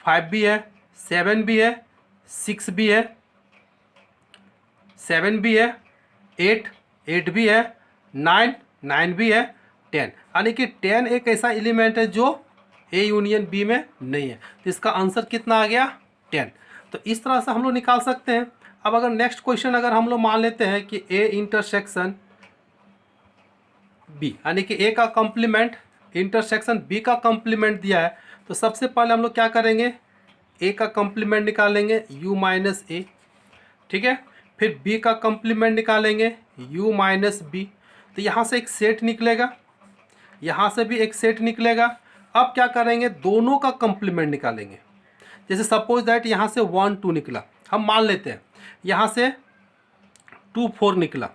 5 भी है, 7 भी है, 6 भी है, 7 भी है, 8 भी है, 9, 9 भी है, 10, यानी कि 10 एक ऐसा एलिमेंट है जो ए यूनियन बी में नहीं है। तो इसका आंसर कितना आ गया? 10। तो इस तरह से हम लोग निकाल सकते हैं। अब अगर नेक्स्ट क्वेश्चन अगर हम लोग मान लेते हैं कि ए इंटरसेक्शन बी, यानी कि ए का कॉम्प्लीमेंट इंटरसेक्शन बी का कॉम्प्लीमेंट दिया है, तो सबसे पहले हम लोग क्या करेंगे? ए का कॉम्प्लीमेंट निकालेंगे u माइनस ए, ठीक है। फिर b का कॉम्प्लीमेंट निकालेंगे u माइनस बी। तो यहाँ से एक सेट निकलेगा, यहाँ से भी एक सेट निकलेगा। अब क्या करेंगे? दोनों का कॉम्प्लीमेंट निकालेंगे। जैसे सपोज दैट यहाँ से 1 2 निकला, हम मान लेते हैं यहाँ से 2 4 निकला,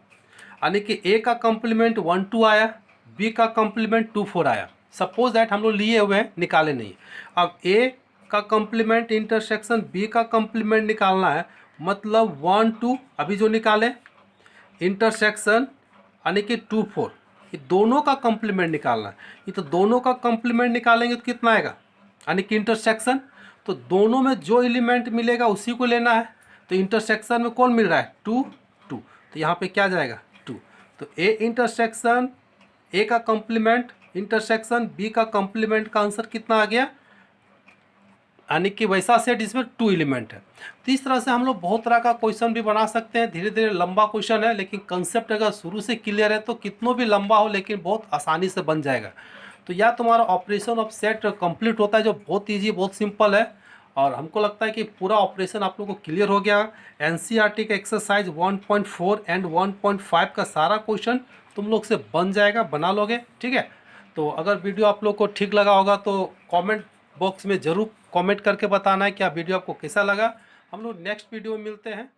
यानी कि ए का कॉम्प्लीमेंट 1 2 आया, बी का कॉम्प्लीमेंट 2 4 आया। सपोज दैट हम लोग लिए हुए हैं, निकाले नहीं। अब ए का कॉम्प्लीमेंट इंटरसेक्शन बी का कॉम्प्लीमेंट निकालना है, मतलब 1 2 अभी जो निकाले, इंटरसेक्शन यानी कि 2 4, ये दोनों का कॉम्प्लीमेंट निकालना है। ये तो दोनों का कॉम्प्लीमेंट निकालेंगे तो कितना आएगा? यानी कि इंटरसेक्शन, तो दोनों में जो एलिमेंट मिलेगा उसी को लेना है। तो इंटरसेक्शन में कौन मिल रहा है? 2 2, तो यहाँ पे क्या जाएगा? 2। तो ए इंटरसेक्शन ए का कॉम्प्लीमेंट इंटरसेक्शन बी का कॉम्प्लीमेंट का आंसर कितना आ गया? यानी कि वैसा सेट जिसमें 2 एलिमेंट है। तो इस तरह से हम लोग बहुत तरह का क्वेश्चन भी बना सकते हैं। धीरे धीरे लंबा क्वेश्चन है, लेकिन कंसेप्ट अगर शुरू से क्लियर है तो कितनों भी लंबा हो लेकिन बहुत आसानी से बन जाएगा। तो यह तुम्हारा ऑपरेशन ऑफ सेट कंप्लीट होता है, जो बहुत ईजी, बहुत सिंपल है। और हमको लगता है कि पूरा ऑपरेशन आप लोगों को क्लियर हो गया। एनसीईआरटी का एक्सरसाइज 1.4 एंड 1.5 का सारा क्वेश्चन तुम लोग से बन जाएगा, बना लोगे, ठीक है। तो अगर वीडियो आप लोग को ठीक लगा होगा तो कमेंट बॉक्स में ज़रूर कमेंट करके बताना है क्या वीडियो आपको कैसा लगा। हम लोग नेक्स्ट वीडियो में मिलते हैं।